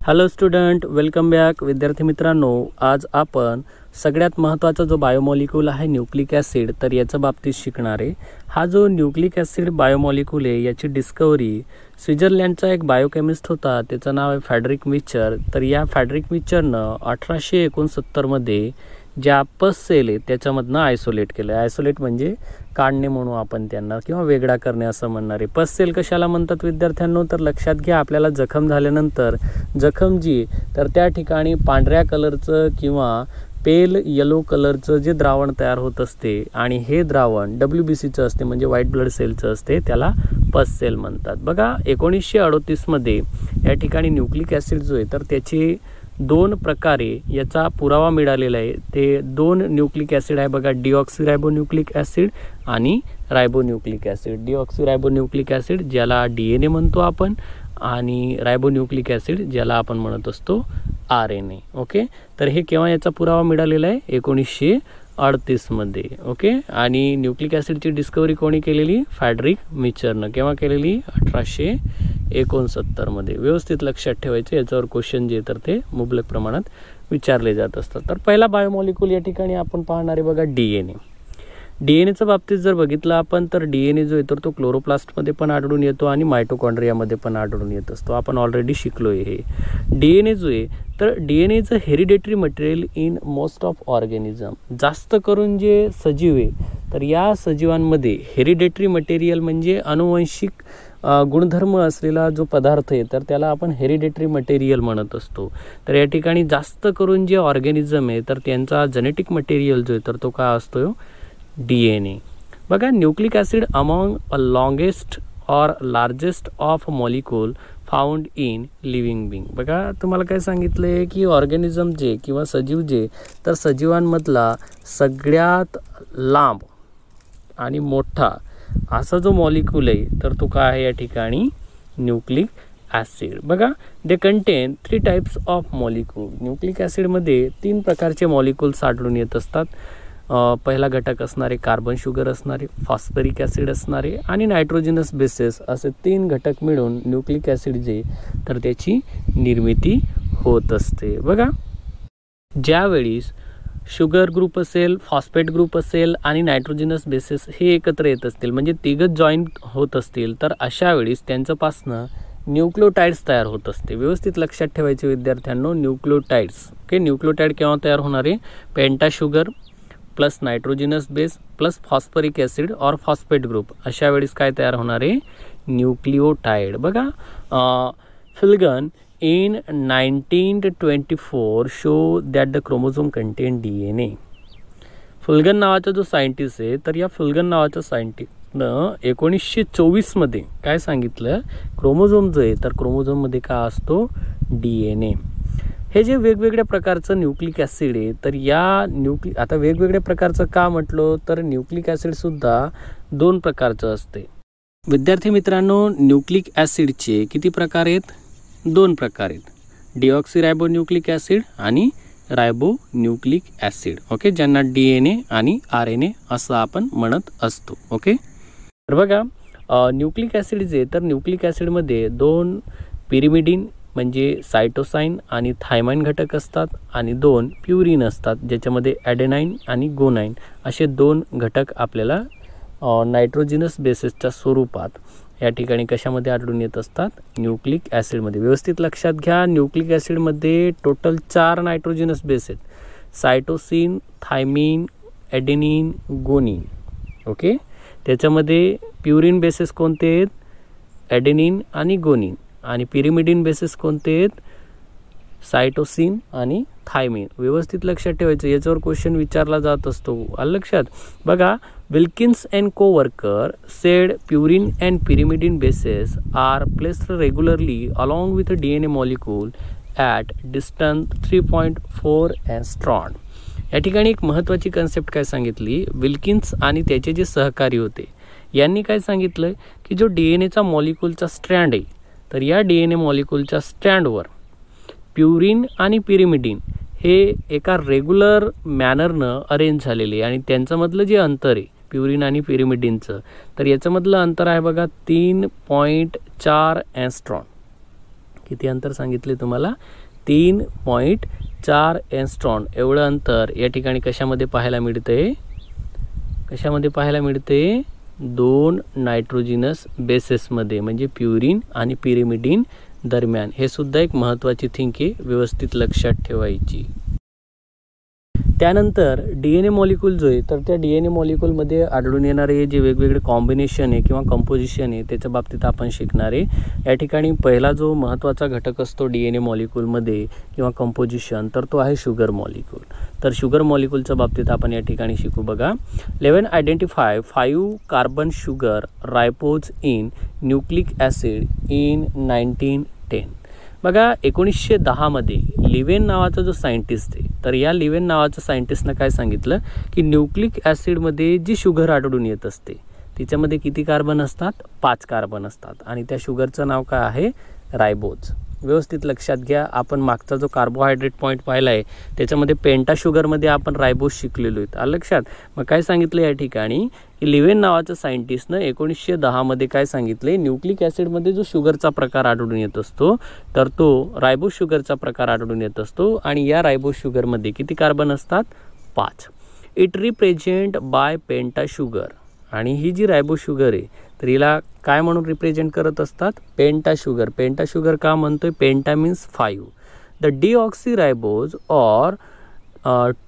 Hello student, welcome back. विद्यार्थी मित्रांनो, आज आपण सगळ्यात महत्त्वाचा जो बायोमॉलिक्यूल आहे न्यूक्लिक ॲसिड, तर याच्या बाबतीत शिकणार आहे. हा जो न्यूक्लिक ॲसिड बायोमॉलिक्यूल आहे याची डिस्कवरी स्वित्झर्लंडचा एक बायोकेमिस्ट होता, त्याचं नाव आहे फ्रेडरिक मिचर. तर या फ्रेडरिक मिचरनं 1869 मध्ये ज्या पस सेल आहे त्याच्यामधनं आयसोलेट केलं. आयसोलेट म्हणजे काढणे म्हणू आपण त्यांना, किंवा वेगळा करणे असं म्हणणार आहे. पस सेल कशाला म्हणतात विद्यार्थ्यांनो, तर लक्षात घ्या, आपल्याला जखम झाल्यानंतर जखम जी तर त्या ठिकाणी पांढऱ्या कलरचं किंवा पेल येलो कलरचं जे द्रावण तयार होत असते आणि हे द्रावण WBCचं असते, म्हणजे व्हाईट ब्लड सेलचं असते, त्याला पस सेल म्हणतात. बघा 1938 मध्ये या ठिकाणी न्यूक्लिक ॲसिड जो आहे तर त्याची दोन प्रकारे याचा पुरावा मिळालेला आहे. ते दोन न्यूक्लिक ॲसिड आहे बघा, डिऑक्सिरायबोन्यूक्लिक ॲसिड आणि रायबोन्यूक्लिक ॲसिड. डिऑक्सिरायबोन्यूक्लिक ॲसिड ज्याला DNA म्हणतो आपण, आणि रायबोन्यूक्लिक ॲसिड ज्याला आपण म्हणत असतो RNA. ओके, तर हे केव्हा याचा पुरावा मिळालेला आहे? 1938 मध्ये. ओके, आणि न्यूक्लिक ॲसिडची डिस्कवरी कोणी केलेली? फ्रेडरिक मिचरनं. केव्हा केलेली? 1869 मध्ये. व्यवस्थित लक्षात ठेवायचं, याच्यावर क्वेश्चन जे तर ते मुबलक प्रमाणात विचारले जात असतात. तर पहिला बायोमॉलिक्यूल या ठिकाणी आपण पाहणार आहे बघा, DNA. DNAच्या बाबतीत जर बघितलं आपण तर DNA जो आहे तर तो क्लोरोप्लास्टमध्ये पण आढळून येतो आणि मायटोकॉन्ड्रियामध्ये पण आढळून येत असतो. आपण ऑलरेडी शिकलो आहे हे. DNA जो आहे तर DNA is a hereditary material in most of organism. जास्त करून जे सजीव आहे तर या सजीवांमध्ये हेरिडेटरी मटेरियल म्हणजे अनुवंशिक गुणधर्म असलेला जो पदार्थ आहे तर त्याला आपण हेरिडेटरी मटेरियल म्हणत असतो. तर या ठिकाणी जास्त करून जे ऑर्गॅनिझम आहे तर त्यांचा जेनेटिक मटेरियल जो आहे तर तो काय असतो? DNA. बघा, nucleic acid among a longest or largest of molecule found in living being. बघा, तुम्हाला काय सांगितलं आहे की ऑर्गॅनिझम जे किंवा सजीव जे तर सजीवांमधला सगळ्यात लांब आणि मोठा असा जो मॉलिक्यूल आहे तर तो काय आहे या ठिकाणी? Nucleic acid. बघा, they contain 3 types of molecule. Nucleic ॲसिडमध्ये 3 प्रकारचे मॉलिक्यूल्स आढळून येत असतात. पहिला घटक असणारे कार्बन शुगर असणारे, फॉस्फरिक ॲसिड असणारे आणि नायट्रोजनस बेसेस, असे 3 घटक मिळून न्यूक्लिक ॲसिड जे तर त्याची निर्मिती होत असते. बघा, ज्यावेळीस शुगर ग्रुप असेल, फॉस्फेट ग्रुप असेल आणि नायट्रोजनस बेसेस हे एकत्र येत असतील, म्हणजे तिघच जॉईंट होत असतील, तर अशा वेळेस त्यांच्यापासनं न्यूक्लियोटाइड्स तयार होत असते. व्यवस्थित लक्षात ठेवायचे विद्यार्थ्यांनो, न्यूक्लियोटाइड्स. ओके, न्यूक्लियोटाइड केव्हा तयार होणार आहे? Penta sugar plus nitrogenous base plus phosphoric acid और फॉस्फेट ग्रुप, अशा वेळेस काय तयार होणार आहे? न्यूक्लियोटाइड. बघा, Feulgen in 1924 show that the chromosome contain DNA. Feulgen नावाचा जो सायंटिस्ट आहे तर या फिल्गन नावाच्या सायंटिस्टनं 1924 मध्ये काय सांगितलं? क्रोमोझोम जो आहे तर क्रोमोझोममध्ये काय असतो? DNA. हे जे वेगवेगळ्या प्रकारचं न्यूक्लिक ॲसिड आहे तर या आता वेगवेगळ्या प्रकारचं का म्हटलं तर न्यूक्लिक ॲसिडसुद्धा 2 प्रकारचं असते. विद्यार्थी मित्रांनो, न्यूक्लिक ॲसिडचे किती प्रकार आहेत? 2 प्रकार आहेत, डिऑक्सिरायबोन्यूक्लिक ॲसिड आणि रायबोन्यूक्लिक ॲसिड. ओके, ज्यांना DNA आणि RNA असं आपण म्हणत असतो. ओके, तर बघा, न्यूक्लिक ॲसिड जे तर न्यूक्लिक ॲसिडमध्ये 2 पिरिमिडिन म्हणजे सायटोसाइन आणि थायमाइन घटक असतात आणि 2 प्युरिन असतात, ज्याच्यामध्ये ॲडेनाइन आणि गोनाइन असे 2 घटक आपल्याला नायट्रोजनस बेसेसच्या स्वरूपात या ठिकाणी कशामध्ये आढळून येत असतात? न्यूक्लिक ॲसिडमध्ये. व्यवस्थित लक्षात घ्या, न्यूक्लिक ॲसिडमध्ये टोटल 4 नायट्रोजनस बेस आहेत, सायटोसिन, थायमिन, ॲडेनिन, गोनिन. ओके, त्याच्यामध्ये प्युरिन बेसेस कोणते आहेत? ॲडेनिन आणि गोनिन. आणि पिरिमिडिन बेसेस कोणते आहेत? सायटोसिन आणि थायमिन. व्यवस्थित लक्षात ठेवायचं, याच्यावर क्वेश्चन विचारला जात असतो. लक्षात बघा, Wilkins and coworker said purine and pyrimidine bases are placed regularly along with DNA molecule at distance 3.4 angstrom. या ठिकाणी एक महत्त्वाची कन्सेप्ट काय सांगितली? विल्किन्स आणि त्याचे जे सहकारी होते यांनी काय सांगितलं की जो DNAचा मॉलिक्यूलचा स्ट्रँड आहे तर या DNA मॉलिक्यूलच्या स्टँडवर प्युरिन आणि पिरिमिडिन हे एका रेग्युलर मॅनरनं अरेंज झालेले आणि त्यांच्यामधलं जे अंतर आहे प्युरिन आणि पिरिमिडिनचं तर याच्यामधलं अंतर आहे बघा 3.4 अँगस्ट्रॉम. किती अंतर सांगितले तुम्हाला 3.4 एंगस्ट्रॉम एवढं अंतर या ठिकाणी कशामध्ये पाहायला मिळते, कशामध्ये पाहायला मिळते 2 नायट्रोजिनस बेसेसमध्ये म्हणजे प्युरिन आणि पिरिमिडिन दरम्यान. हे सुद्धा एक महत्त्वाची थिंक आहे, व्यवस्थित लक्षात ठेवायची. त्यानंतर DNA मॉलिक्यूल जो आहे तर त्या DNA मॉलिक्यूलमध्ये आढळून येणारे जे वेगवेगळे कॉम्बिनेशन आहे किंवा कंपोजिशन आहे त्याच्या बाबतीत आपण शिकणार आहे. या ठिकाणी पहिला जो महत्त्वाचा घटक असतो DNA मॉलिक्यूलमध्ये किंवा कंपोजिशन तर तो आहे शुगर मॉलिक्यूल. तर शुगर मॉलिक्यूलच्या बाबतीत आपण या ठिकाणी शिकू. बघा 11 identify 5 carbon sugar ribose in nucleic acid in 1910. बघा 1910 मध्ये लिवेन नावाचा जो सायंटिस्ट आहे तर या लिवेन नावाच्या सायंटिस्टनं काय सांगितलं की न्यूक्लिक ॲसिडमध्ये जी शुगर आढळून येत असते तिच्यामध्ये किती कार्बन असतात, 5 कार्बन असतात आणि त्या शुगरचं नाव काय आहे, रायबोज. व्यवस्थित लक्षात घ्या, आपण मागचा जो कार्बोहायड्रेट पॉईंट पाहिला आहे त्याच्यामध्ये पेंटा शुगरमध्ये आपण रायबोज शिकलेलो आहेत. लक्षात. मग काय सांगितलं या ठिकाणी की लिवेन नावाच्या सायंटिस्टनं 1910 मध्ये काय सांगितले, न्यूक्लिक ॲसिडमध्ये जो शुगरचा प्रकार आढळून येत असतो तर तो रायबोज शुगरचा प्रकार आढळून येत असतो आणि या रायबोज शुगरमध्ये किती कार्बन असतात, 5. इट रिप्रेझेंट बाय पेंटा शुगर. आणि ही जी रायबोज शुगर आहे तर हिला काय म्हणून रिप्रेझेंट करत असतात, पेंटा शुगर. पेंटा शुगर का म्हणतोय, penta means 5. The deoxyribose or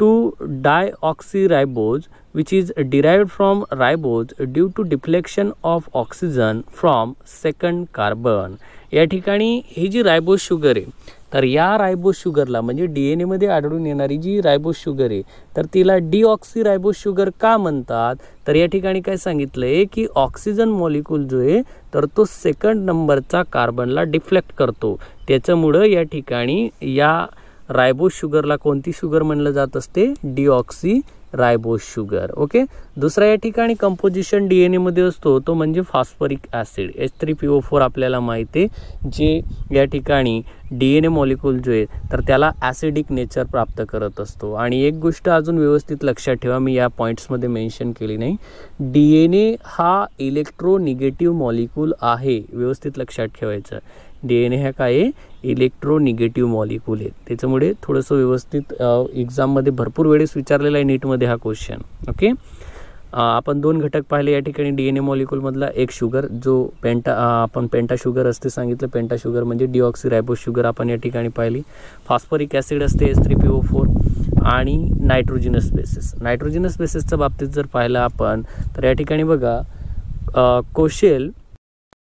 2-deoxyribose which is derived from ribose due to deflection of oxygen from second carbon. या ठिकाणी ही जी रायबोज शुगर आहे तर या रायबोज शुगरला म्हणजे DNA मध्ये आढळून येणारी जी रायबोज शुगर आहे तर तिला डीऑक्सीरायबोज शुगर का म्हणतात, तर या ठिकाणी काय सांगितलंय की ऑक्सिजन मॉलिक्यूल जो आहे तर तो सेकंड नंबरचा कार्बनला डिफ्लेक्ट करतो. त्याच्यामुळं या ठिकाणी या रायबोज शुगरला कोणती शुगर म्हणलं जात असते, डीऑक्सीरायबोज शुगर. ओके. दुसरा या ठिकाणी कंपोजिशन DNA मध्ये असतो तो म्हणजे फॉस्फरिक ॲसिड H3PO4 आपल्याला माहिती आहे, जे या ठिकाणी DNA मॉलिक्यूल जो आहे तर त्याला ॲसिडिक नेचर प्राप्त करत असतो. आणि एक गोष्ट अजून व्यवस्थित लक्षात ठेवा, मी या पॉईंट्समध्ये मेन्शन केली नाही, DNA हा इलेक्ट्रोनिगेटिव्ह मॉलिक्यूल आहे. व्यवस्थित लक्षात ठेवायचं, DNA हा काय आहे, इलेक्ट्रोनिगेटिव्ह मॉलिक्यूल आहे. त्याच्यामुळे थोडंसं व्यवस्थित एक्झाममध्ये भरपूर वेळेस विचारलेला आहे नीटमध्ये हा क्वेश्चन. ओके. आपण 2 घटक पाहिले या ठिकाणी DNA मॉलिक्यूलमधला एक शुगर जो आपण पेंटा शुगर असते सांगितलं, पेंटा शुगर म्हणजे डीऑक्सीरायबोज शुगर आपण या ठिकाणी पाहिली. फॉस्फरिक ॲसिड असते H3PO4 आणि नायट्रोजिनस बेसिस. नायट्रोजिनस बेसिसच्या बाबतीत जर पाहिलं आपण तर या ठिकाणी बघा कोशेल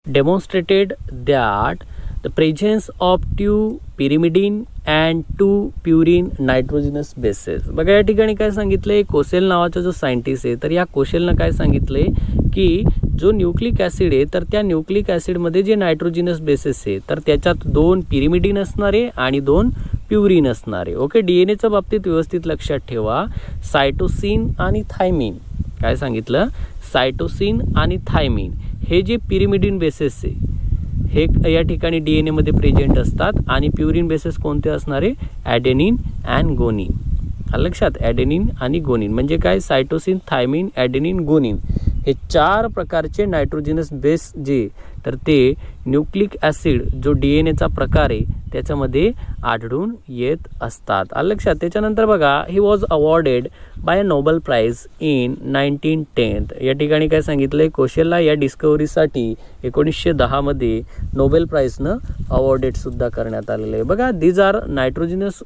demonstrated that the presence of 2 pyrimidine and 2 purine nitrogenous bases. बघा या ठिकाणी काय सांगितलंय, कोशेल नावाचा जो सायंटिस्ट आहे तर या कोशेलनं काय सांगितलंय की जो न्यूक्लिक ॲसिड आहे तर त्या न्यूक्लिक ॲसिडमध्ये जे नायट्रोजिनस बेसेस आहे तर त्याच्यात 2 पिरिमिडिन असणारे आणि 2 प्युरिन असणारे. ओके. DNAच्या बाबतीत व्यवस्थित लक्षात ठेवा, सायटोसिन आणि थायमिन. काय सांगितलं, सायटोसिन आणि थायमिन हे जे पिरिमिडिन बेसेस आहे हे या ठिकाणी DNA मध्ये प्रेझेंट असतात आणि प्युरिन बेसेस कोणते असणारे, ॲडेनिन अँड गोनिन. लक्षात, ॲडेनिन आणि गोनिन म्हणजे काय, सायटोसिन, थायमिन, ॲडेनिन, गोनिन हे 4 प्रकारचे नायट्रोजिनस बेस जे तर ते न्यूक्लिक ॲसिड जो DNAचा प्रकार आहे त्याच्यामध्ये आढळून येत असतात. लक्षात. त्याच्यानंतर बघा he was awarded bye a Nobel prize in 1910. या ठिकाणी काय सांगितलंय, कोशेलला या डिस्कवरीसाठी 1910 मध्ये नोबेल प्राइजनं अवॉर्डेड सुद्धा करण्यात आलेलं आहे. बघा these are nitrogenous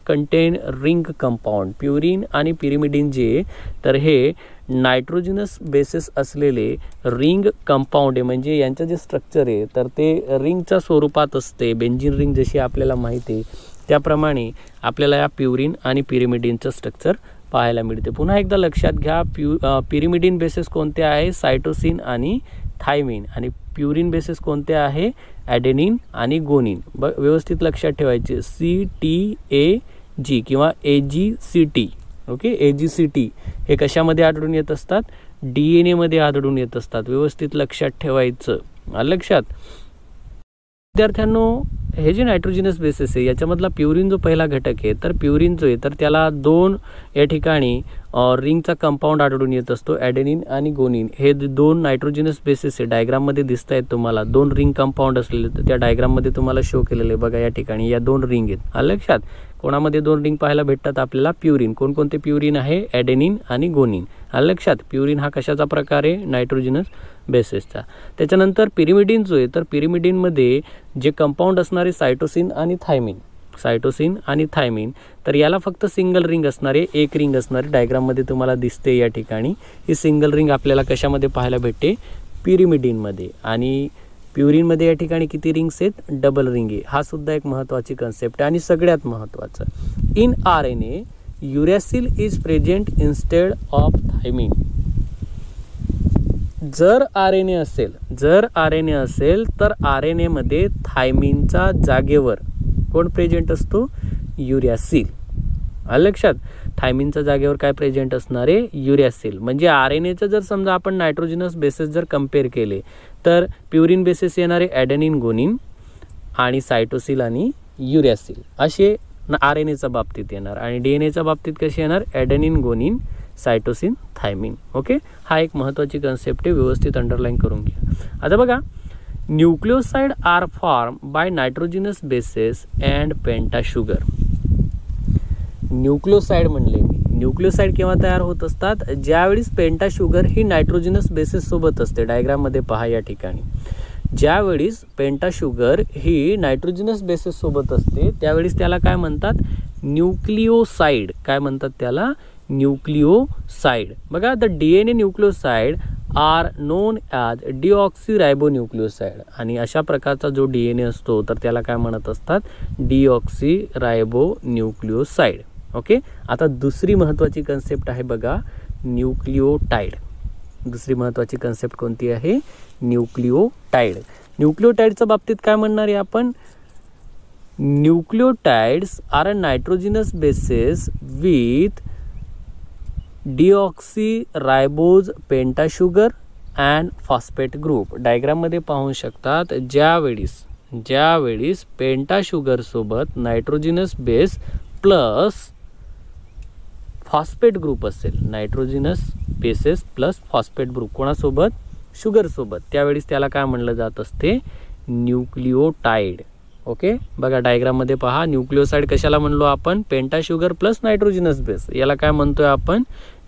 contain ring compound. Purine आणि पिरिमिडिन जे तर हे नायट्रोजिनस बेसिस असलेले रिंग कंपाऊंड आहे, म्हणजे यांचं जे स्ट्रक्चर आहे तर ते रिंगच्या स्वरूपात असते. बेंझिन रिंग जशी आपल्याला माहिती आहे त्याप्रमाणे आपल्याला या प्युरिन आणि पिरिमिडिनचं स्ट्रक्चर पाहायला मिळते. पुन्हा एकदा लक्षात घ्या, पिरिमिडिन बेसिस कोणते आहे, सायटोसिन आणि थायमिन, आणि प्युरिन बेसिस कोणते आहे, ॲडेनिन आणि गोनिन. व्यवस्थित लक्षात ठेवायचे, CTAG किंवा AGCT. ओके. AGCT हे कशामध्ये आढळून येत असतात, DNA मध्ये आढळून येत असतात. व्यवस्थित लक्षात ठेवायचं. लक्षात. विद्यार्थ्यांनो, हे जे नायट्रोजिनस बेसिस आहे याच्यामधला प्युरिन जो पहिला घटक आहे, तर प्युरिन जो आहे तर त्याला दोन या ठिकाणी रिंगचा कंपाऊंड आढळून येत असतो, ॲडेनिन आणि गोनिन. हे दोन नायट्रोजिनस बेसिस आहे, डायग्राममध्ये दिसत आहेत तुम्हाला. दोन रिंग कंपाऊंड असलेले त्या डायग्राममध्ये तुम्हाला शो केलेले बघा. या ठिकाणी या दोन रिंग आहेत. लक्षात, कोणामध्ये दोन रिंग पाहायला भेटतात आपल्याला? प्युरिन. कोणकोणते प्युरिन आहे? ॲडेनिन आणि गोनिन. लक्षात, प्युरिन हा कशाचा प्रकार आहे? नायट्रोजिनस बेसिसचा. त्याच्यानंतर पिरिमिडिन जो आहे, तर पिरिमिडिनमध्ये जे कंपाऊंड असणारे सायटोसिन आणि थायमिन, सायटोसिन आणि थायमिन, तर याला फक्त सिंगल रिंग असणारे, एक रिंग असणारे डायग्राममध्ये तुम्हाला दिसते. या ठिकाणी ही सिंगल रिंग आपल्याला कशामध्ये पाहायला भेटते? पिरिमिडिनमध्ये. आणि प्युरिनमध्ये या ठिकाणी किती रिंग्स आहेत? डबल रिंग आहे. हा सुद्धा एक महत्त्वाची कन्सेप्ट आहे. आणि सगळ्यात महत्त्वाचं, in RNA uracil is present instead of thymine. जर RNA असेल तर RNA मध्ये थायमिनच्या जागेवर कोण प्रेझेंट असतो? युरॅसिल. लक्षात, थायमिनच्या जागेवर काय प्रेझेंट असणार आहे? युरॅसिल. म्हणजे RNAचं जर समजा आपण नायट्रोजिनस बेसिस जर कम्पेअर केले, तर प्युरिन बेसिस येणारे ॲडेनिन, गोनिन आणि सायटोसिल आणि युरॅसिल असे RNAच्या बाबतीत येणार. आणि DNAच्या बाबतीत कसे येणार? ॲडेनिन, गोनिन, सायटोसिन, थायमिन. ओके, हा एक महत्त्वाची कन्सेप्ट आहे, व्यवस्थित अंडरलाईन करून घ्या. आता बघा, nucleoside are form by nitrogenous bases and penta sugar. Nucleoside म्हणले मी. न्यूक्लिओसाइड केव्हा तयार होत असतात? ज्यावेळेस पेंटा शुगर ही नायट्रोजिनस बेसिस सोबत असते. डायग्राममध्ये पहा या ठिकाणी. ज्यावेळेस पेंटा शुगर ही नायट्रोजिनस बेसिस सोबत असते त्यावेळेस त्याला काय म्हणतात? न्यूक्लिओसाइड. काय म्हणतात त्याला? न्यूक्लिओसाइड. बघा, the DNA nucleoside are known as deoxyribonucleoside. आणि अशा प्रकारचा जो DNA असतो तर त्याला काय म्हणत असतात? डिऑक्सिरायबोन्यूक्लिओसाइड. ओके, आता दुसरी महत्त्वाची कन्सेप्ट आहे बघा, न्यूक्लिओटाइड. दुसरी महत्त्वाची कन्सेप्ट कोणती आहे? न्यूक्लिओटाइड. न्यूक्लिओटाइडच्या बाबतीत काय म्हणणार आहे आपण? Nucleotides are a nitrogenous bases with deoxyribose penta sugar and phosphate group. डायग्राममध्ये पाहू शकतात, ज्यावेळेस पेंटा शुगर सोबत nitrogenous base plus phosphate group असेल, nitrogenous bases plus phosphate group कोणासोबत? शुगर सोबत, त्यावेळेस त्याला काय म्हणलं जात असते? न्यूक्लिओटाइड. ओके, बघा डायग्राममध्ये पहा, न्यूक्लिओसाइड कशाला म्हणलो आपण? पेंटा शुगर प्लस नायट्रोजिनस बेस, याला काय म्हणतोय आपण?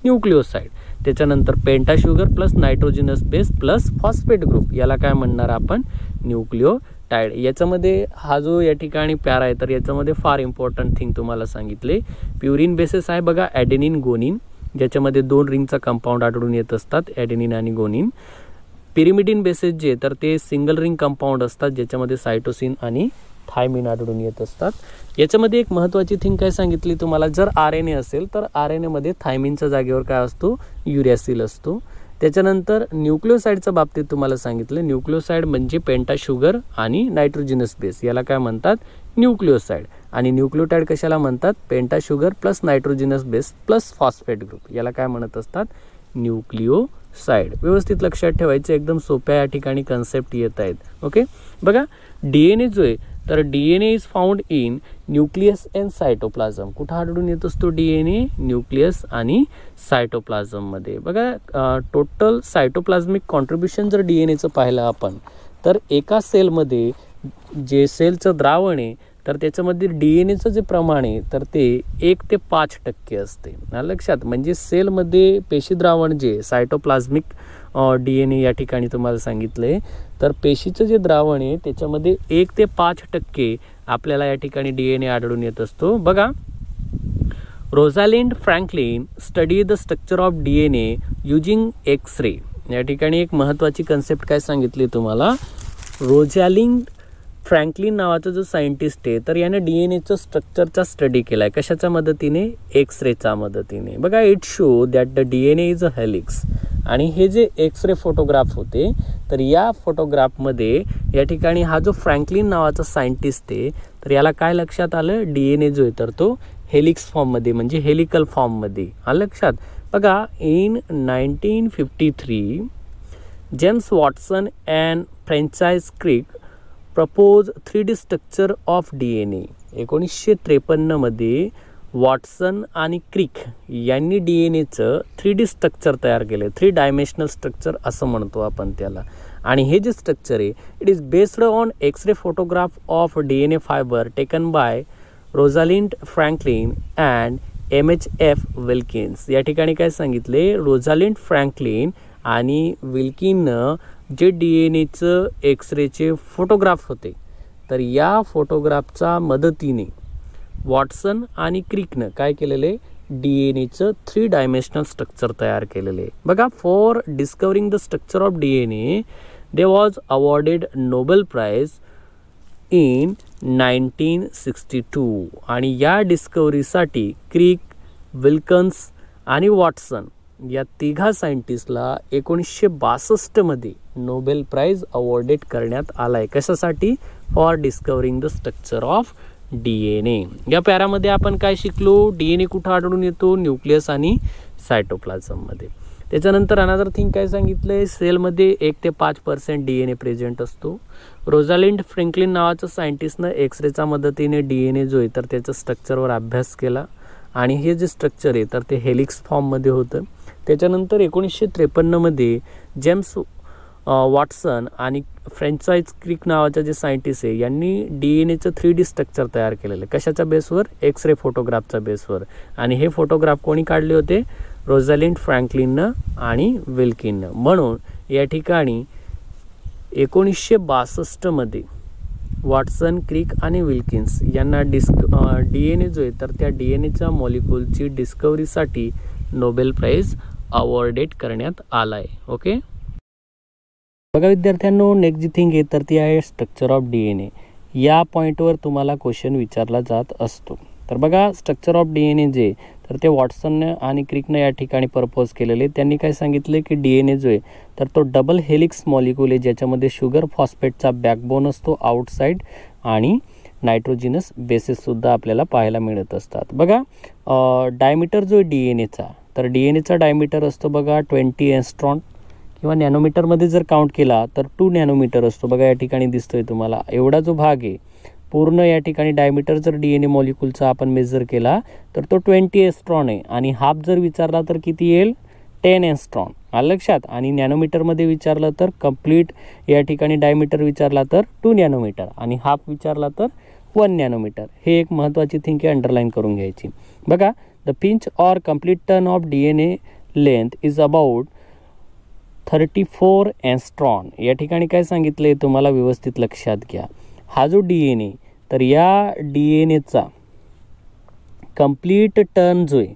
न्यूक्लिओसाइड. त्याच्यानंतर पेंटा sugar plus नायट्रोजिनस base plus phosphate group, याला काय म्हणणार आपण? न्यूक्लिओटाइड. याच्यामध्ये हा जो या ठिकाणी प्यारा आहे तर याच्यामध्ये फार इम्पॉर्टंट थिंग तुम्हाला सांगितले. प्युरिन बेसिस आहे बघा, ॲडेनिन, गोनिन, ज्याच्यामध्ये दोन रिंगचा कंपाऊंड आढळून येत असतात, ॲडेनिन आणि गोनिन. पिरिमिडिन बेसिस जे तर ते सिंगल रिंग कंपाऊंड असतात, ज्याच्यामध्ये सायटोसिन आणि थायमिन आढळून येत असतात. याच्यामध्ये एक महत्त्वाची थिंग काय सांगितली तुम्हाला? जर RNA असेल तर RNA मध्ये थायमिनच्या जागेवर काय असतो? युरॅसिल असतो. त्याच्यानंतर न्यूक्लिओसाइडच्या बाबतीत तुम्हाला सांगितलं, न्यूक्लिओसाइड म्हणजे पेंटा शुगर आणि नायट्रोजिनस बेस, याला काय म्हणतात? न्यूक्लिओसाइड. आणि न्यूक्लिओटाइड कशाला म्हणतात? पेंटा sugar plus नायट्रोजिनस base plus phosphate group, याला काय म्हणत असतात? न्यूक्लिओसाइड. व्यवस्थित लक्षात ठेवायचं, एकदम सोप्या या ठिकाणी कन्सेप्ट येत आहेत. ओके, बघा, DNA जो आहे तर DNA is found in nucleus and cytoplasm. कुठं आढळून येत असतो DNA? न्यूक्लियस आणि सायटोप्लाझममध्ये. बघा, टोटल सायटोप्लाझमिक कॉन्ट्रीब्युशन जर DNAचं पाहिलं आपण, तर एका सेलमध्ये जे सेलचं द्रावण आहे तर त्याच्यामध्ये DNAचं जे प्रमाण आहे तर ते 1 ते 5% असते. लक्षात, म्हणजे सेलमध्ये पेशी द्रावण जे सायटोप्लाझमिक DNA या ठिकाणी तुम्हाला सांगितलंय, तर पेशीचं जे द्रावण आहे त्याच्यामध्ये 1 ते 5% आपल्याला या ठिकाणी DNA आढळून येत असतो. बघा, Rosalind Franklin study the structure of DNA using X-ray. या ठिकाणी एक महत्त्वाची कन्सेप्ट काय सांगितली तुम्हाला? रोझालिंड फ्रँकलिन नावाचा जो सायंटिस्ट आहे तर याने DNAचं स्ट्रक्चरचा स्टडी केला आहे. कशाच्या मदतीने? एक्स-रेच्या मदतीने. बघा, it show that the DNA is a helix. आणि हे जे एक्स-रे फोटोग्राफ होते तर या फोटोग्राफमध्ये या ठिकाणी हा जो फ्रँकलिन नावाचा सायंटिस्ट आहे तर याला काय लक्षात आलं? DNA जो आहे तर तो हेलिक्स फॉर्ममध्ये म्हणजे हेलिकल फॉर्ममध्ये. लक्षात, बघा, in 1953 James Watson and Francis Crick propose 3D structure of DNA. 1953 मध्ये वॉटसन आणि क्रिक यांनी DNAचं 3D स्ट्रक्चर तयार केले. 3 डायमेन्शनल स्ट्रक्चर असं म्हणतो आपण त्याला. आणि हे जे स्ट्रक्चर आहे it is based on X-ray photograph of DNA fibre taken by Rosalind Franklin and MHF Wilkins. या ठिकाणी काय सांगितले, रोझालिंड फ्रँकलिन आणि विल्किननं जे DNAचं एक्सरेचे फोटोग्राफ होते, तर या फोटोग्राफच्या मदतीने वॉटसन आणि क्रिकनं काय केलेले, DNAचं 3 डायमेन्शनल स्ट्रक्चर तयार केलेले. बघा, for discovering the structure of DNA they was awarded Nobel prize in 1962. आणि या डिस्कवरीसाठी क्रिक, विल्कन्स आणि वॉटसन या तिघा सायंटिस्टला 1962 मध्ये नोबेल प्राइज अवॉर्डेड करण्यात आला आहे. कशासाठी, for discovering the structure of DNA. या पॅरामध्ये आपण काय शिकलो, DNA कुठं आढळून येतो, न्यूक्लियस आणि सायटोप्लाझममध्ये. त्याच्यानंतर अनदर थिंग काय सांगितलंय, सेलमध्ये 1 ते 5% DNA प्रेझेंट असतो. रोझालिंड फ्रँकलिन नावाच्या सायंटिस्टनं एक्सरेच्या मदतीने DNA जो आहे तर त्याच्या स्ट्रक्चरवर अभ्यास केला आणि हे जे स्ट्रक्चर आहे तर ते हेलिक्स फॉर्ममध्ये होतं. त्याच्यानंतर 1953 मध्ये जेम्स वॉटसन आणि फ्रँचाइज क्रिक नावाच्या जे सायंटिस्ट आहे यांनी DNAचं 3D स्ट्रक्चर तयार केलेलं. कशाच्या बेसवर, एक्स रे फोटोग्राफच्या बेसवर. आणि हे फोटोग्राफ कोणी काढले होते, रोझालिंड फ्रँकलिननं आणि विल्किननं. म्हणून या ठिकाणी 1962 मध्ये वॉटसन, क्रिक आणि विल्किन्स यांना DNA जो आहे तर त्या DNAच्या मॉलिक्यूलची डिस्कवरीसाठी नोबेल प्राइज अवॉर्डेड करण्यात आला आहे. ओके, बघा विद्यार्थ्यांनो, नेक्स्ट जी थिंग आहे तर ती आहे स्ट्रक्चर ऑफ DNA. या पॉईंटवर तुम्हाला क्वेश्चन विचारला जात असतो. तर बघा, स्ट्रक्चर ऑफ DNA जे तर ते वॉटसननं आणि क्रिकनं या ठिकाणी प्रपोज केलेले. त्यांनी काय सांगितले की DNA जो आहे तर तो डबल हेलिक्स मॉलिक्यूल आहे, ज्याच्यामध्ये शुगर फॉस्फेटचा बॅकबोन असतो आउटसाईड आणि नायट्रोजिनस बेसेससुद्धा आपल्याला पाहायला मिळत असतात. बघा, डायमीटर जो आहे DNAचा तर DNAचा डायमीटर असतो बघा 20 एंगस्ट्रॉम किंवा नॅनोमीटरमध्ये जर काउंट केला तर 2 नॅनोमीटर असतो. बघा या ठिकाणी दिसतोय तुम्हाला एवढा जो भाग आहे पूर्ण या ठिकाणी डायमीटर जर DNA मॉलिक्यूलचा आपण मेजर केला तर तो 20 एंगस्ट्रॉम आहे. आणि हाफ जर विचारला तर किती येईल, 10 एंगस्ट्रॉम. आलं लक्षात. आणि नॅनोमीटरमध्ये विचारलं तर कम्प्लीट या ठिकाणी डायमीटर विचारला तर 2 नॅनोमीटर आणि हाफ विचारला तर 1 नॅनोमीटर. हे एक महत्त्वाची थिंग आहे, अंडरलाईन करून घ्यायची. बघा, the pinch or complete turn off DNA length is about 34 angstrom. या ठिकाणी काय सांगितले तुम्हाला व्यवस्थित लक्षात घ्या. हा जो DNA तर या DNAचा कम्प्लीट टर्न जो आहे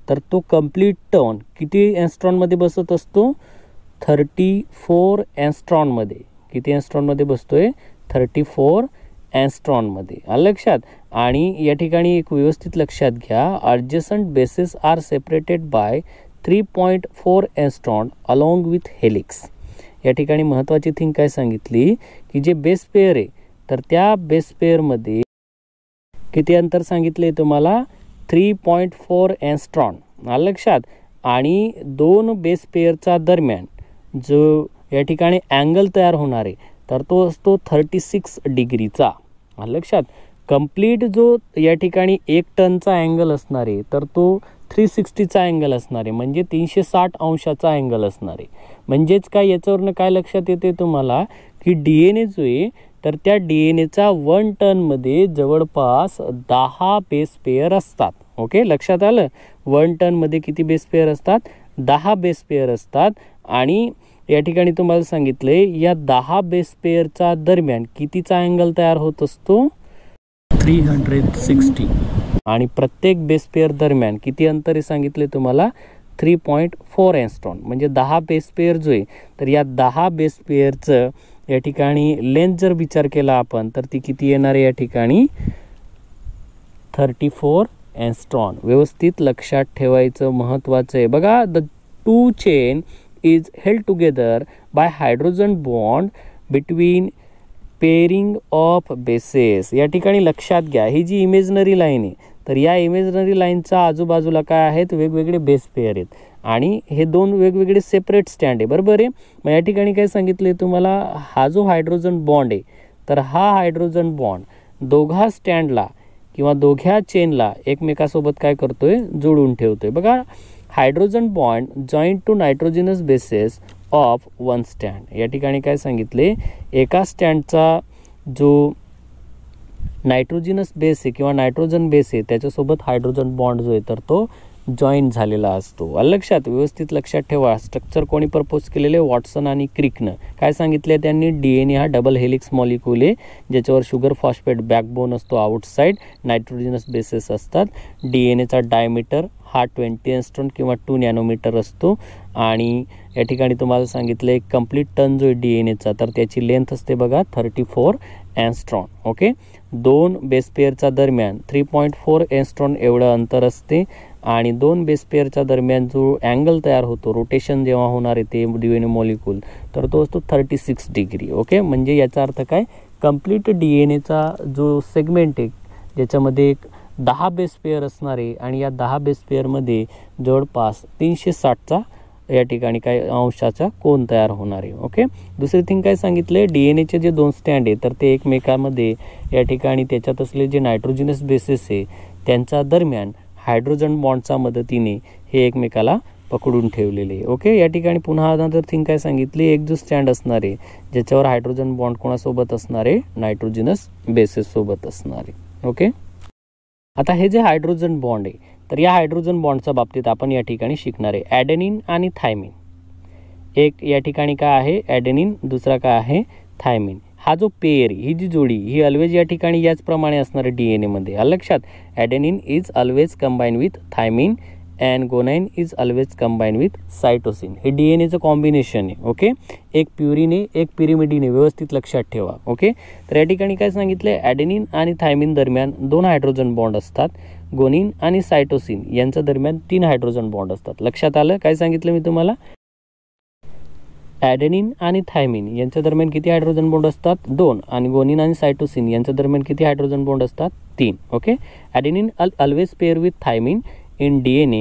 तर तो कम्प्लीट टर्न किती एंगस्ट्रॉममध्ये बसत असतो, 34 एंगस्ट्रॉममध्ये. किती एंगस्ट्रॉममध्ये बसतोय, 34 एंगस्ट्रॉममध्ये. आलं लक्षात. आणि या ठिकाणी एक व्यवस्थित लक्षात घ्या, adjacent bases are separated by 3.4 angstrom along with helix. या ठिकाणी महत्त्वाची थिंग काय सांगितली की जे बेस पेअर आहे तर त्या बेस पेअरमध्ये किती अंतर सांगितले तुम्हाला, 3.4 एंगस्ट्रॉम. आलं लक्षात. आणि 2 बेस पेअरचा दरम्यान जो या ठिकाणी अँगल तयार होणार आहे तर तो असतो 36 डिग्रीचा. आलं लक्षात. कंप्लीट जो या ठिकाणी 1 टनचा अँगल असणार आहे तर तो 360चा अँगल असणार आहे, म्हणजे 360 अंशाचा अँगल असणार आहे. म्हणजेच काय, याच्यावरनं काय लक्षात येते तुम्हाला की DNA जो आहे तर त्या DNAचा 1 टनमध्ये जवळपास 10 बेस पेअर असतात. ओके, लक्षात आलं. 1 टनमध्ये किती बेस पेअर असतात, 10 बेस पेअर असतात. आणि या ठिकाणी तुम्हाला सांगितले या 10 बेस पेअरचा दरम्यान कितीचा अँगल तयार होत असतो, 360. आणि प्रत्येक बेस पेअर दरम्यान किती अंतरे सांगितले तुम्हाला, 3.4 एंगस्ट्रॉम. म्हणजे 10 बेस पेअर जो आहे तर या 10 बेस पेअरचं या ठिकाणी लेंथ जर विचार केला आपण तर ती किती येणार आहे, या ठिकाणी 34 एंगस्ट्रॉम. व्यवस्थित लक्षात ठेवायचं, महत्त्वाचं आहे. बघा, the 2 chain is held together by hydrogen bond between pairing of bases. या ठिकाणी लक्षात घ्या, ही जी इमेजनरी लाईन आहे तर या इमेजनरी लाईनचा आजूबाजूला काय आहेत, वेगवेगळे बेस पेअर आहेत आणि हे 2 वेगवेगळे सेपरेट स्टँड आहे. बरोबर आहे. मग या ठिकाणी काय सांगितले तुम्हाला, हा जो हायड्रोजन बॉन्ड आहे तर हा हायड्रोजन बॉन्ड दोघा स्टँडला किंवा दोघ्या चेनला एकमेकासोबत काय करतोय, जोडून ठेवतोय. बघा, hydrogen bond joint to nitrogenous bases of one स्टँड. या ठिकाणी काय सांगितले, एका स्टँडचा जो नायट्रोजिनस बेस आहे किंवा नायट्रोजन बेस आहे त्याच्यासोबत हायड्रोजन बॉन्ड जो आहे तर तो जॉईंट झालेला असतो. लक्षात, व्यवस्थित लक्षात ठेवा. स्ट्रक्चर कोणी प्रपोज केलेले, वॉटसन आणि क्रिकनं. काय सांगितले त्यांनी, DNA हा डबल हेलिक्स मॉलिक्यूल आहे ज्याच्यावर शुगर फॉस्फेट बॅकबोन असतो, आउटसाईड नायट्रोजिनस बेसेस असतात. DNAचा डायमीटर हा 20 एंगस्ट्रॉन किंवा 2 नॅनोमीटर असतो. आणि या ठिकाणी तुम्हाला सांगितलं एक कंप्लीट टन जो आहे DNAचा तर त्याची लेंथ असते बघा 34 एंगस्ट्रॉन. ओके, दोन बेस पेअरच्या दरम्यान 3.4 एंगस्ट्रॉन एवढं अंतर असते. आणि दोन बेस पेअरच्या दरम्यान जो अँगल तयार होतो, रोटेशन जेव्हा होणार आहे ते DNA मॉलिक्यूल, तर तो असतो 36 डिग्री. ओके, म्हणजे याचा अर्थ काय, कंप्लीट DNAचा जो सेगमेंट आहे ज्याच्यामध्ये एक 10 बेस पेअर असणार आहे आणि या 10 बेस पेअरमध्ये जवळपास 360चा या ठिकाणी काय अंशाचा कोन तयार होणार आहे. ओके, दुसरी थिंग काय सांगितले, DNAचे जे दोन स्टँड आहे तर ते एकमेकांमध्ये या ठिकाणी त्याच्यात असले जे नायट्रोजिनस बेसेस आहे त्यांच्या दरम्यान हायड्रोजन बॉन्डच्या मदतीने हे एकमेकाला पकडून ठेवलेले. ओके, या ठिकाणी पुन्हा अनदर थिंग काय सांगितली, एक जो स्टँड असणार आहे ज्याच्यावर हायड्रोजन बॉन्ड कोणासोबत असणार आहे, नायट्रोजिनस बेसेस सोबत असणार आहे. ओके, आता हे जे हायड्रोजन बॉन्ड आहे तर या हायड्रोजन बॉन्डच्या बाबतीत आपण या ठिकाणी शिकणार आहे ॲडेनिन आणि थायमिन. एक या ठिकाणी काय आहे ॲडेनिन, दुसरा काय आहे थायमिन. हा जो पेअर, ही जी जोडी ही ऑलवेज या ठिकाणी याचप्रमाणे असणार आहे DNA मध्ये. लक्षात, adenine is always combine with thymine and guanine is always combine with cytosine. हे DNAचं कॉम्बिनेशन आहे. ओके, एक प्युरिन आहे, एक पिरिमिडिन आहे, व्यवस्थित लक्षात ठेवा. ओके, तर या ठिकाणी काय सांगितलं, ॲडेनिन आणि थायमिन दरम्यान 2 हायड्रोजन बॉन्ड असतात. गोनिन आणि सायटोसिन यांच्या दरम्यान 3 हायड्रोजन बॉन्ड असतात. लक्षात आलं काय सांगितलं मी तुम्हाला, ॲडेनिन आणि थायमिन यांच्या दरम्यान किती हायड्रोजन बॉन्ड असतात, 2. आणि गोनिन आणि सायटोसिन यांच्या दरम्यान किती हायड्रोजन बॉन्ड असतात, 3. Okay, adenine always pair with thymine in DNA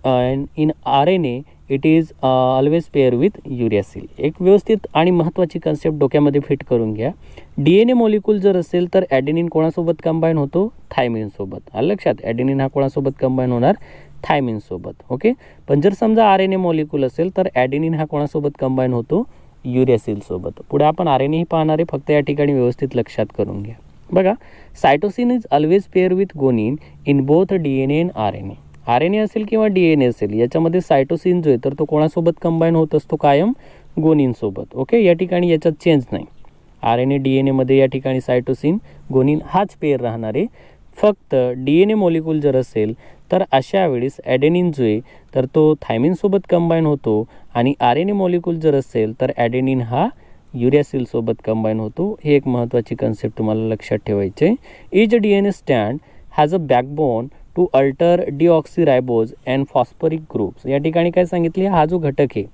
and in RNA it is always pair with uracil. एक व्यवस्थित आणि महत्त्वाची कन्सेप्ट डोक्यामध्ये फिट करून घ्या. DNA मॉलिक्यूल जर असेल तर ॲडेनिन कोणासोबत कंबाईन होतो, थायमिन सोबत. लक्षात, ॲडेनिन हा कोणासोबत कंबाईन होणार, थायमिन सोबत. ओके, पण जर समजा RNA मॉलिक्यूल असेल तर ॲडेनिन हा कोणासोबत कंबाईन होतो, युरॅसिल सोबत. पुढे आपण RNA ही पाहणार आहे, फक्त या ठिकाणी व्यवस्थित लक्षात करून घ्या. बघा, cytosine is always pair with गोनिन in both DNA and RNA. RNA असेल किंवा DNA असेल याच्यामध्ये सायटोसिन जो आहे तर तो कोणासोबत कंबाईन होत असतो, कायम गोनिन सोबत. ओके, या ठिकाणी याच्यात चेंज नाही. RNA DNA मध्ये या ठिकाणी सायटोसिन गोनिन हाच पेअर राहणार आहे. फक्त DNA मॉलिक्यूल जर असेल तर अशा वेळेस ॲडेनिन जो आहे तर तो थायमिन सोबत कंबाईन होतो आणि RNA मॉलिक्यूल जर असेल तर ॲडेनिन हा युरॅसिल सोबत कंबाईन होतो. हे एक महत्त्वाची कन्सेप्ट तुम्हाला लक्षात ठेवायचे. इच DNA स्टँड has a backbone to alter deoxyribose and phosphoric groups. या ठिकाणी काय सांगितले, हा जो घटक आहे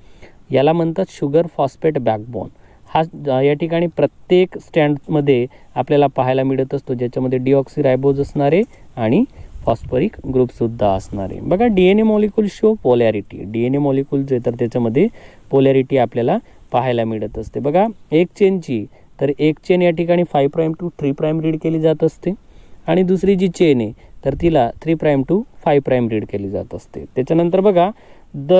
याला म्हणतात शुगर फॉस्फेट बॅकबोन. हा या ठिकाणी प्रत्येक स्टँडमध्ये आपल्याला पाहायला मिळत असतो, ज्याच्यामध्ये डिऑक्सिरायबोज असणारे आणि फॉस्फरिक ग्रुपसुद्धा असणारे. बघा, DNA molecule show polarity. DNA molecule जे तर त्याच्यामध्ये पोलॅरिटी आपल्याला पाहायला मिळत असते. बघा, एक चेनची तर एक चेन या ठिकाणी 5' to 3' रीड केली जात असते आणि दुसरी जी चेन आहे तर तिला 3' to 5' रीड केली जात असते. त्याच्यानंतर बघा, the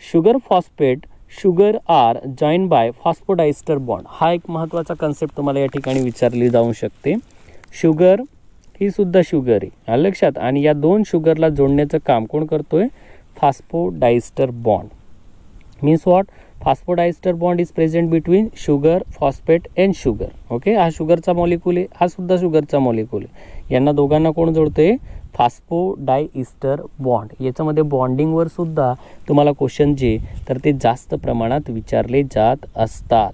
sugar phosphate sugar are join by phosphodiester bond. हा एक महत्त्वाचा कन्सेप्ट तुम्हाला या ठिकाणी विचारली जाऊ शकते. शुगर ही सुद्धा शुगर आहे, लक्षात, आणि या 2 शुगरला जोडण्याचं काम कोण करतोय, phosphodiester bond. Means what, phosphodiester bond is present between sugar phosphate and sugar. Okay, हा शुगरचा मॉलिक्यूल आहे, हा सुद्धा शुगरचा मॉलिक्यूल आहे. यांना दोघांना कोण जोडते, फॉस्फोडायस्टर बॉन्ड. याच्यामध्ये बॉन्डिंगवर सुद्धा तुम्हाला क्वेश्चन जे तर ते जास्त प्रमाणात विचारले जात असतात.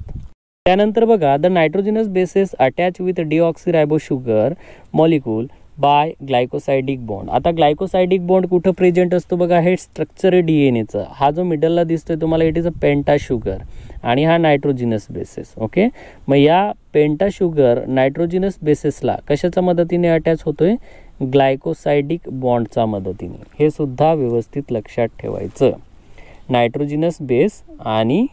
त्यानंतर बघा, the nitrogenous bases attach with deoxyribo sugar molecule by glycosidic bond. आता ग्लायकोसायडिक बॉन्ड कुठं प्रेझेंट असतो, बघा, हे स्ट्रक्चर आहे DNAचं. हा जो मिडलला दिसतोय तुम्हाला, इट इज अ पेंटा शुगर आणि हा नायट्रोजिनस बेसेस. ओके, मग या पेंटा शुगर नायट्रोजिनस बेसेसला कशाच्या मदतीने अटॅच होतोय, ग्लायकोसायडिक बॉन्डच्या मदतीने. हे सुद्धा व्यवस्थित लक्षात ठेवायचं. नायट्रोजिनस बेस आणि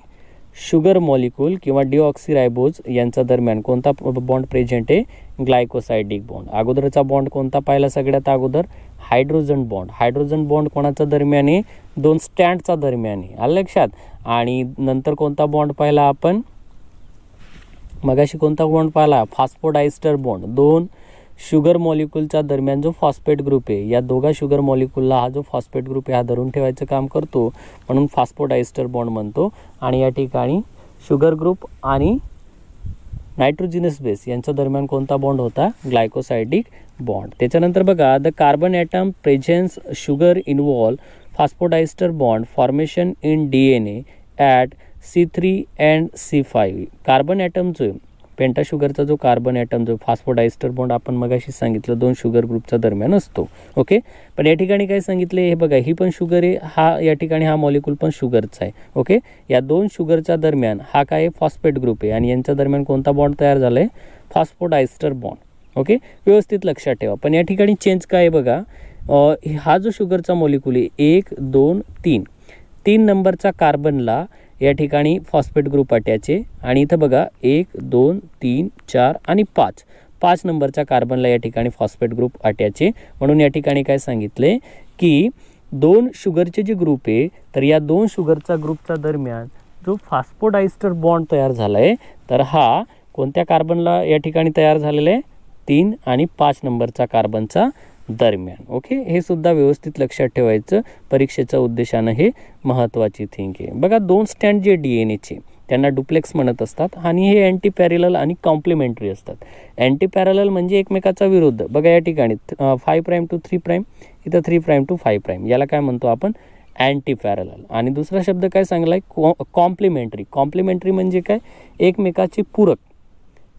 शुगर मॉलिक्यूल किंवा डिऑक्सिरायबोज यांच्या दरम्यान कोणता बॉन्ड प्रेझेंट आहे? ग्लायकोसायडिक बॉन्ड. अगोदरचा बॉन्ड कोणता पाहिला सगळ्यात अगोदर? Hydrogen bond. हायड्रोजन बॉन्ड कोणाच्या दरम्यान आहे? दोन स्टँडच्या दरम्यान आहे. आलं लक्षात. आणि नंतर कोणता बॉन्ड पाहिला आपण? मगाशी कोणता बॉन्ड पाहिला? फॉस्फोडायस्टर बॉन्ड. दोन शुगर मॉलिक्यूलच्या दरम्यान जो फॉस्फेट ग्रुप आहे, या दोघा शुगर मॉलिक्यूलला हा जो फॉस्फेट ग्रुप आहे हा धरून ठेवायचं काम करतो, म्हणून फॉस्फोडायस्टर बॉन्ड म्हणतो. आणि या ठिकाणी शुगर ग्रुप आणि नायट्रोजिनस बेस यांच्या दरम्यान कोणता बॉन्ड होता? Glycosidic bond. त्याच्यानंतर बघा, the carbon atom presence sugar involve phosphodiester bond formation in DNA at C3 and C5. Carbon atom जो पेंटा शुगरचा जो कार्बन ॲटम जो फॉस्फोडायस्टर बॉन्ड आपण मगाशी सांगितलं दोन शुगर ग्रुपच्या दरम्यान असतो. ओके. पण या ठिकाणी काय सांगितले? हे बघा, ही पण शुगर आहे, हा या ठिकाणी हा मॉलिक्यूल पण शुगरचा आहे. ओके. या दोन शुगरच्या दरम्यान हा काय फॉस्फेट ग्रुप आहे आणि यांच्या दरम्यान कोणता बॉन्ड तयार झाला आहे? फॉस्फोडायस्टर बॉन्ड. ओके. व्यवस्थित लक्षात ठेवा. पण या ठिकाणी चेंज काय आहे बघा, हा जो शुगरचा मॉलिक्यूल आहे 1 2 3 3 नंबरचा कार्बनला या ठिकाणी फॉस्फेट ग्रुप अटॅचे आणि इथं बघा 1 2 3 4 आणि 5 नंबरच्या कार्बनला या ठिकाणी फॉस्फेट ग्रुप अटॅचे. म्हणून या ठिकाणी काय सांगितले की दोन शुगरचे जे ग्रुप आहे, तर या दोन शुगरच्या ग्रुपच्या दरम्यान जो फॉस्फोडायस्टर बॉन्ड तयार झाला आहे, तर हा कोणत्या कार्बनला या ठिकाणी तयार झालेला आहे? 3 आणि 5 नंबरचा कार्बनचा दरम्यान. ओके. हे सुद्धा व्यवस्थित लक्षात ठेवायचं, परीक्षेच्या उद्देशानं हे महत्त्वाची थिंग आहे. बघा, दोन स्टँड जे DNAचे त्यांना डुप्लेक्स म्हणत असतात आणि हे अँटी पॅरलल आणि कॉम्प्लिमेंटरी असतात. अँटी पॅरलल म्हणजे एकमेकाचा विरुद्ध. बघा या ठिकाणी 5' to 3', इथं 3' to 5', याला काय म्हणतो आपण? Anti parallel. आणि दुसरा शब्द काय सांगलाय? कॉम्प्लिमेंटरी. कॉम्प्लिमेंटरी म्हणजे काय? एकमेकाचे पूरक.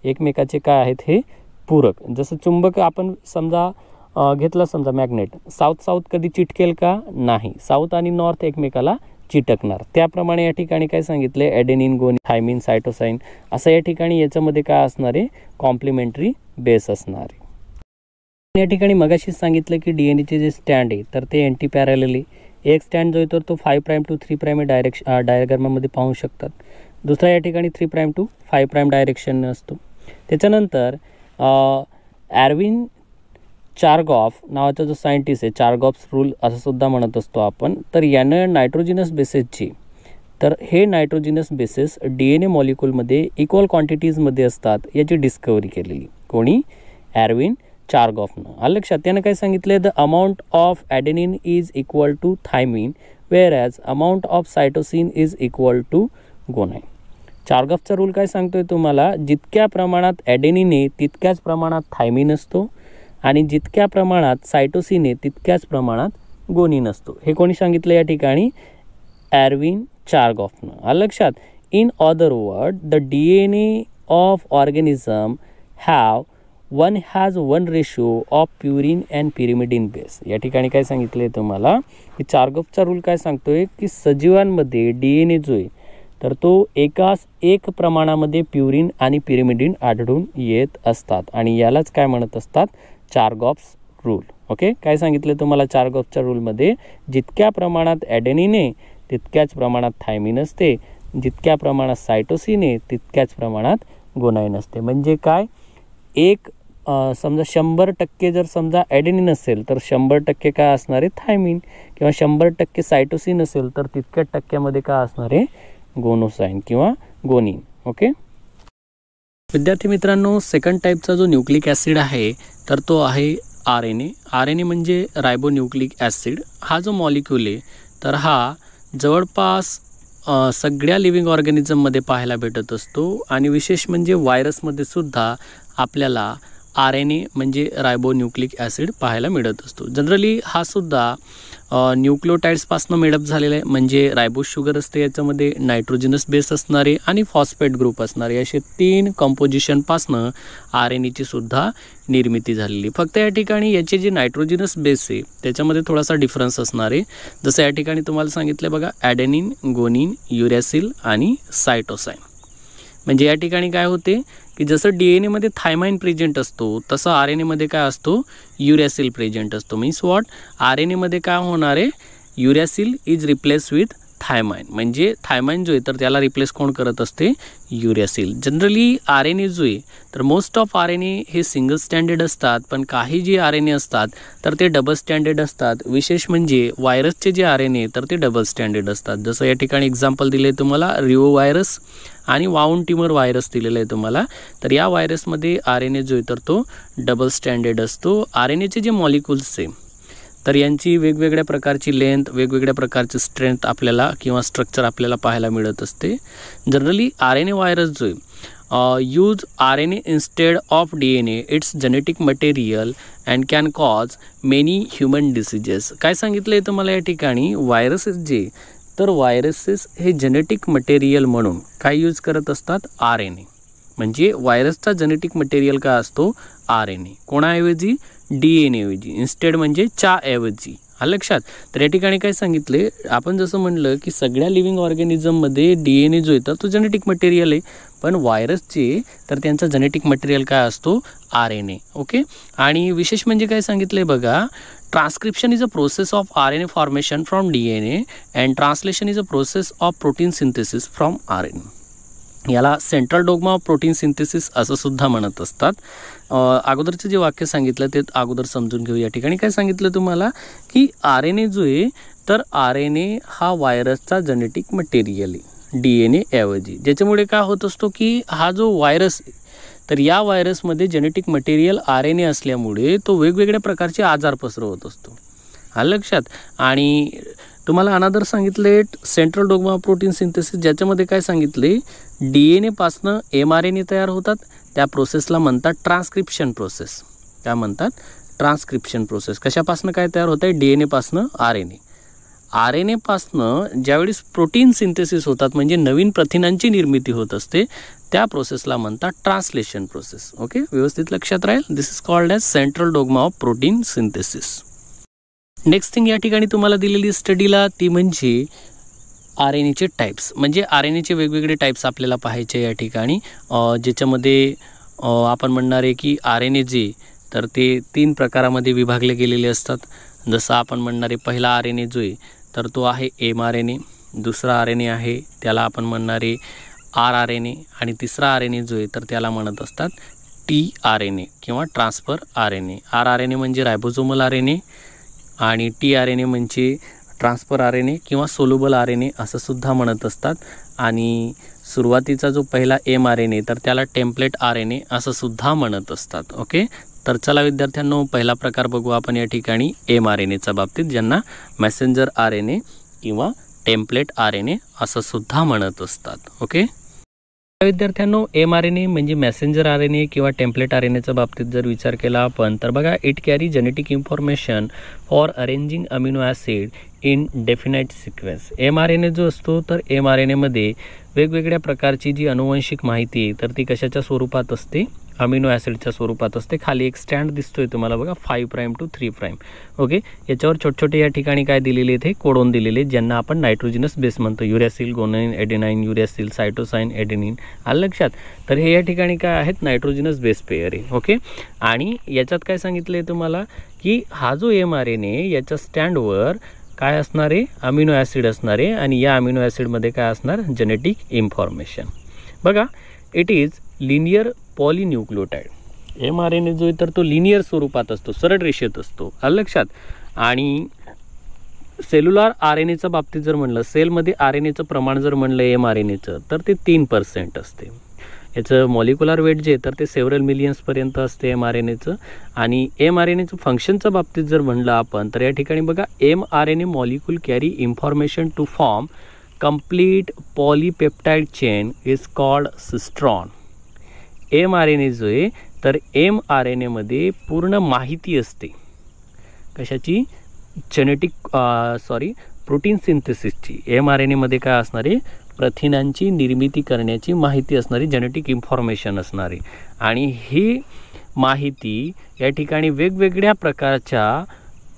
एकमेकाचे काय आहेत? हे पूरक. जसं चुंबक आपण समजा घेतलं, समजा मॅग्नेट, साऊथ कधी चिटकेल का? नाही. साऊथ आणि नॉर्थ एकमेकाला चिटकणार. त्याप्रमाणे या ठिकाणी काय सांगितले? ॲडेनिन, गुआनिन, थायमिन, सायटोसाइन असं या ठिकाणी याच्यामध्ये काय असणार आहे? कॉम्प्लिमेंटरी बेस असणार आहे. या ठिकाणी मगाशीच सांगितलं की DNAचे जे स्टँड आहे तर ते अँटी पॅरलल आहे. एक स्टँड जो आहे तर तो 5' to 3' डायग्राममध्ये पाहू शकतात. दुसरा या ठिकाणी 3' to 5' डायरेक्शन असतो. त्याच्यानंतर एर्विन चार्गॉफ नावाचा जो सायंटिस्ट आहे, चार्गॉफ्स रूल असं सुद्धा म्हणत असतो आपण, तर यानं नायट्रोजिनस बेसेसची, तर हे नायट्रोजिनस बेसेस DNA मॉलिक्यूलमध्ये इक्वल क्वांटिटीजमध्ये असतात याची डिस्कवरी केलेली. कोणी? एर्विन चार्गॉफनं. आलं लक्षात. त्यानं काय सांगितलं? The amount of adenine is equal to thymine whereas amount of cytosine is equal to guanine. चार्गॉफचा रूल काय सांगतोय तुम्हाला? जितक्या प्रमाणात ॲडेनिन आहे तितक्याच प्रमाणात थायमिन असतो आणि जितक्या प्रमाणात सायटोसिन आहे तितक्याच प्रमाणात गुआनिन असतो. हे कोणी सांगितलं या ठिकाणी? एर्विन चार्गॉफनं. आलं लक्षात. In other word, the DNA of organism has one ratio of purine and pyrimidine base. या ठिकाणी काय सांगितलं आहे तुम्हाला की चार्गॉफचा रूल काय सांगतोय की सजीवांमध्ये DNA जो आहे तर तो एक प्रमाणामध्ये प्युरिन आणि पिरिमिडिन आढळून येत असतात आणि यालाच काय म्हणत असतात? चार्गॉफ्स रूल. ओके. काय सांगितलं तुम्हाला चार्गॉफच्या रूलमध्ये? जितक्या प्रमाणात ॲडेनिन आहे तितक्याच प्रमाणात थायमिन असते, जितक्या प्रमाणात सायटोसिन आहे तितक्याच प्रमाणात गुआनिन असते. म्हणजे काय? समजा 100% जर समजा ॲडेनिन असेल तर 100% काय असणार आहे? थायमिन. किंवा 100% सायटोसिन असेल तर तितक्या टक्क्यामध्ये काय असणार आहे? गोनोसाइन किंवा गुआनिन. ओके. विद्यार्थी मित्रांनो, सेकंड टाईपचा जो न्यूक्लिक ॲसिड आहे तर तो आहे RNA. RNA म्हणजे रायबोन्यूक्लिक ॲसिड. हा जो मॉलिक्यूल आहे तर हा जवळपास सगळ्या लिव्हिंग ऑर्गॅनिझममध्ये पाहायला भेटत असतो आणि विशेष म्हणजे व्हायरसमध्ये सुद्धा आपल्याला RNA म्हणजे रायबोन्यूक्लिक ॲसिड पाहायला मिळत असतो. जनरली हा सुद्धा न्यूक्लिओटाइड्सपासून मेडअप झालेला आहे. म्हणजे रायबोस शुगर असते, याच्यामध्ये नायट्रोजिनस बेस असणारे आणि फॉस्फेट ग्रुप असणारे असे 3 कंपोजिशनपासनं RNAची सुद्धा निर्मिती झालेली. फक्त या ठिकाणी याचे जे नायट्रोजिनस बेस आहे त्याच्यामध्ये थोडासा डिफरन्स असणार आहे. जसं या ठिकाणी तुम्हाला सांगितलं बघा, ॲडेनिन, गुआनिन, युरॅसिल आणि सायटोसाइन. म्हणजे या ठिकाणी काय होते की जसं DNA थायमाइन प्रेझेंट असतो तसं RNA काय असतो? युरॅसिल प्रेझेंट असतो. Means what? RNA काय होणार आहे? युरॅसिल इज रिप्लेस विथ थायमाइन, म्हणजे थायमाइन जो आहे तर त्याला रिप्लेस कोण करत असते, युरॅसिल. जनरली RNA जो आहे तर मोस्ट ऑफ RNA हे सिंगल स्टँडर्ड असतात, पण काही जे RNA असतात तर ते डबल स्टँडर्ड असतात. विशेष म्हणजे व्हायरसचे जे RNA तर ते डबल स्टँडर्ड असतात. जसं या ठिकाणी एक्झाम्पल दिले तुम्हाला रिओ व्हायरस आणि वाऊंड ट्युमर व्हायरस दिलेलं आहे तुम्हाला. तर या व्हायरसमध्ये RNA जो आहे तर तो डबल स्टँडर्ड असतो. RNAचे जे मॉलिक्युल्स आहे तर यांची वेगवेगळ्या प्रकारची लेंथ, वेगवेगळ्या प्रकारची स्ट्रेंथ आपल्याला किंवा स्ट्रक्चर आपल्याला पाहायला मिळत असते. जनरली RNA व्हायरस जो आहे use RNA instead of DNA it's genetic material and can cause many human diseases. काय सांगितलं आहे तुम्हाला या ठिकाणी, व्हायरसेस जे तर व्हायरसेस हे जेनेटिक मटेरियल म्हणून काय यूज करत असतात, RNA. म्हणजे व्हायरसचा जेनेटिक मटेरियल काय असतो, RNA. कोणाऐवजी, DNA ऐवजी. इन्स्टेड म्हणजे च्या ऐवजी. हा लक्षात. तर या ठिकाणी काय सांगितले, आपण जसं म्हणलं की सगळ्या लिव्हिंग ऑर्गॅनिझममध्ये DNA जो येतो तो जेनेटिक मटेरियल आहे, पण व्हायरसचे तर त्यांचा जेनेटिक मटेरियल काय असतो, RNA. ओके. आणि विशेष म्हणजे काय सांगितले बघा, transcription is a process of RNA formation from DNA and translation is a process of protein synthesis from RNA. याला central dogma of protein synthesis असं सुद्धा म्हणत असतात. अगोदरचे जे वाक्य सांगितलं ते अगोदर समजून घेऊ. या ठिकाणी काय सांगितलं तुम्हाला की RNA जो आहे तर RNA हा व्हायरसचा जेनेटिक मटेरियल आहे DNA ऐवजी, ज्याच्यामुळे काय होत असतो की हा जो व्हायरस तर या व्हायरसमध्ये जेनेटिक मटेरियल RNA असल्यामुळे तो वेगवेगळ्या प्रकारचे आजार पसरवत असतो. हा लक्षात. आणि तुम्हाला अनादर सांगितले सेंट्रल डोग्मा प्रोटीन सिंथेसिस, ज्याच्यामध्ये काय सांगितले DNA पासनं mRNA तयार होतात. त्या प्रोसेसला म्हणतात ट्रान्सक्रिप्शन प्रोसेस. त्या म्हणतात ट्रान्सक्रिप्शन प्रोसेस. कशापासनं काय तयार होत आहे, DNA पासनं RNA. RNA पासनं ज्यावेळेस प्रोटीन सिंथेसिस होतात म्हणजे नवीन प्रथिनांची निर्मिती होत असते, त्या प्रोसेसला म्हणतात ट्रान्सलेशन प्रोसेस. ओके, व्यवस्थित लक्षात राहील. This is called as central dogma of protein synthesis. Next thing या ठिकाणी तुम्हाला दिलेली स्टडीला ती म्हणजे RNAचे टाईप्स. म्हणजे RNAचे वेगवेगळे टाईप्स आपल्याला पाहायचे या ठिकाणी, ज्याच्यामध्ये आपण म्हणणार आहे की RNA जे तर ते 3 प्रकारामध्ये विभागले गेलेले असतात. जसं आपण म्हणणार आहे पहिला RNA जो आहे तर तो आहे mRNA, दुसरा RNA आहे त्याला आपण म्हणणार आहे rRNA आणि तिसरा RNA जो आहे तर त्याला म्हणत असतात tRNA किंवा ट्रान्सफर RNA. rRNA म्हणजे रायबोझोमल RNA आणि tRNA म्हणजे ट्रान्सफर RNA किंवा सोल्युबल RNA असं सुद्धा म्हणत असतात. आणि सुरुवातीचा जो पहिला mRNA तर त्याला टेम्पलेट RNA असं सुद्धा म्हणत असतात. ओके. तर चला विद्यार्थ्यांनो, पहिला प्रकार बघू आपण या ठिकाणी mRNAच्या बाबतीत, ज्यांना मेसेंजर RNA किंवा टेम्पलेट RNA असं सुद्धा म्हणत असतात. ओके विद्यार्थ्यांनो, mRNA म्हणजे मेसेंजर RNA किंवा टेम्पलेट RNAच्या बाबतीत जर विचार केला आपण तर बघा, it carry genetic information for arranging amino acid in definite sequence. mRNA जो असतो तर mRNAमध्ये वेगवेगळ्या प्रकारची जी अनुवंशिक माहिती तर ती कशाच्या स्वरूपात असते, अमिनो ॲसिडच्या स्वरूपात असते. खाली एक स्टँड दिसतोय तुम्हाला बघा, 5' to 3'. ओके. याच्यावर छोटे छोटे या ठिकाणी काय दिलेले आहेत, कोडोन दिलेले, ज्यांना आपण नायट्रोजिनस बेस म्हणतो. युरॅसिल, गोनाइन, एडेनाइन, युरॅसिल, सायटोसाइन, एडेनिन. आलं लक्षात. तर हे या ठिकाणी काय आहेत, नायट्रोजिनस बेस पेअर आहे. ओके. आणि याच्यात काय सांगितलं आहे तुम्हाला की हा जो mRNA याच्या स्टँडवर काय असणार आहे, अमिनो ॲसिड असणार आहे आणि या अमिनो ॲसिडमध्ये काय असणार, जेनेटिक इन्फॉर्मेशन. बघा, इट इज लिनियर पॉलिन्यूक्लियोटाइड. mRNA जो आहे तर तो लिनियर स्वरूपात असतो, सरळ रेषेत असतो. आलं लक्षात. आणि सेल्युलर RNAच्या बाबतीत जर म्हणलं, सेलमध्ये RNAचं प्रमाण जर म्हणलं mRNAचं तर ते 3% असते. याचं मॉलिक्युलर वेट जे तर ते सेव्हरल मिलियन्सपर्यंत असते mRNAचं. आणि mRNAचं फंक्शनच्या बाबतीत जर म्हणलं आपण तर या ठिकाणी बघा, mRNA molecule carry information to form complete polypeptide chain is called cistron. mRNA जो आहे तर mRNAमध्ये पूर्ण माहिती असते. कशाची, प्रोटीन सिंथेसिसची. mRNAमध्ये काय असणार आहे, प्रथिनांची निर्मिती करण्याची माहिती असणारी, जेनेटिक इन्फॉर्मेशन असणारी. आणि ही माहिती या ठिकाणी वेगवेगळ्या प्रकारच्या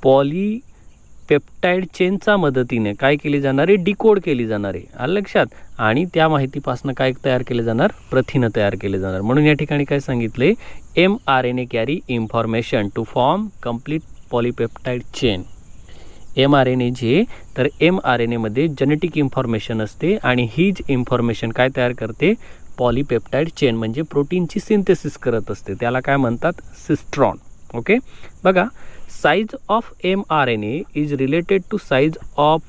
पॉलीपेप्टाइड चेनच्या मदतीने काय केली जाणार आहे, डिकोड केली जाणार आहे. आलं लक्षात. आणि त्या माहितीपासून काय तयार केले जाणार, प्रथिनं तयार केले जाणार. म्हणून या ठिकाणी काय सांगितले, mRNA carry information to form complete polypeptide chain mRNA जे तर mRNAमध्ये जेनेटिक इन्फॉर्मेशन असते आणि हीच इन्फॉर्मेशन काय तयार करते, पॉलीपेप्टाइड चेन म्हणजे प्रोटीनची सिंथेसिस करत असते, त्याला काय म्हणतात, सिस्ट्रॉन. ओके, बघा size of mRNA is related to size of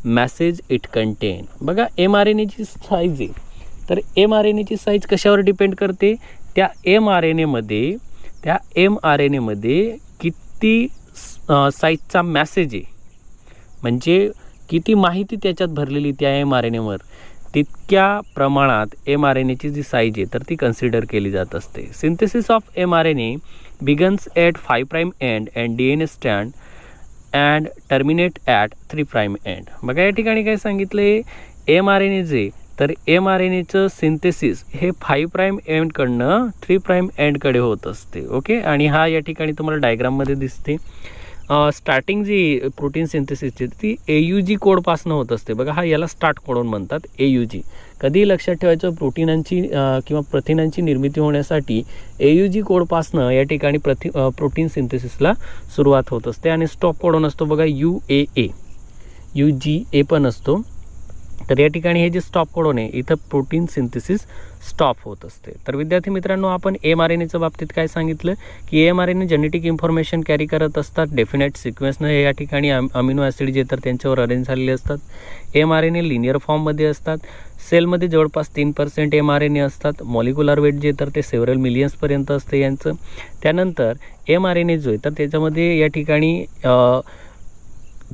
message it contain. बघा mRNAची साईज आहे, तर mRNAची साईज कशावर डिपेंड करते, त्या mRNAमध्ये किती साईजचा मॅसेज आहे, म्हणजे किती माहिती त्याच्यात भरलेली त्या mRNAवर, तितक्या प्रमाणात mRNAची जी साईज आहे तर ती कन्सिडर केली जात असते. Synthesis of mRNA begins at 5' end and DNA stand and terminate at 3' end. बघा या ठिकाणी काय सांगितले, mRNA जे तर mRNAचं सिंथेसिस हे 5' एंडकडनं 3' एंडकडे होत असते. ओके, आणि हा या ठिकाणी तुम्हाला डायग्राममध्ये दिसते. स्टार्टिंग जी प्रोटीन सिंथेसिसची ती AUG कोडपासनं होत असते. बघा हा याला स्टार्ट कोडॉन म्हणतात, AUG. कधी लक्षात ठेवायचं, प्रोटीनांची किंवा प्रथिनांची निर्मिती होण्यासाठी AUG कोडपासनं या ठिकाणी प्रोटीन सिंथेसिसला सुरुवात होत असते. आणि स्टॉप कोडॉन असतो बघा UAA, UGA पण असतो. तर या ठिकाणी हे जे स्टॉप कोडॉन आहे इथं प्रोटीन सिंथेसिस स्टॉप होत असते. तर विद्यार्थी मित्रांनो, आपण mRNAच्या बाबतीत काय सांगितलं की mRNA जेनेटिक इन्फॉर्मेशन कॅरी करत असतात डेफिनेट सिक्वेन्सनं. या ठिकाणी अमिनो ॲसिड जे तर त्यांच्यावर अरेंज झालेले असतात. mRNA लिनियर फॉर्ममध्ये असतात. सेलमध्ये जवळपास 3% mRNA असतात. मॉलिक्युलर वेट जे तर ते सेव्हरल मिलियन्सपर्यंत असते यांचं. त्यानंतर mRNA जो आहे तर त्याच्यामध्ये या ठिकाणी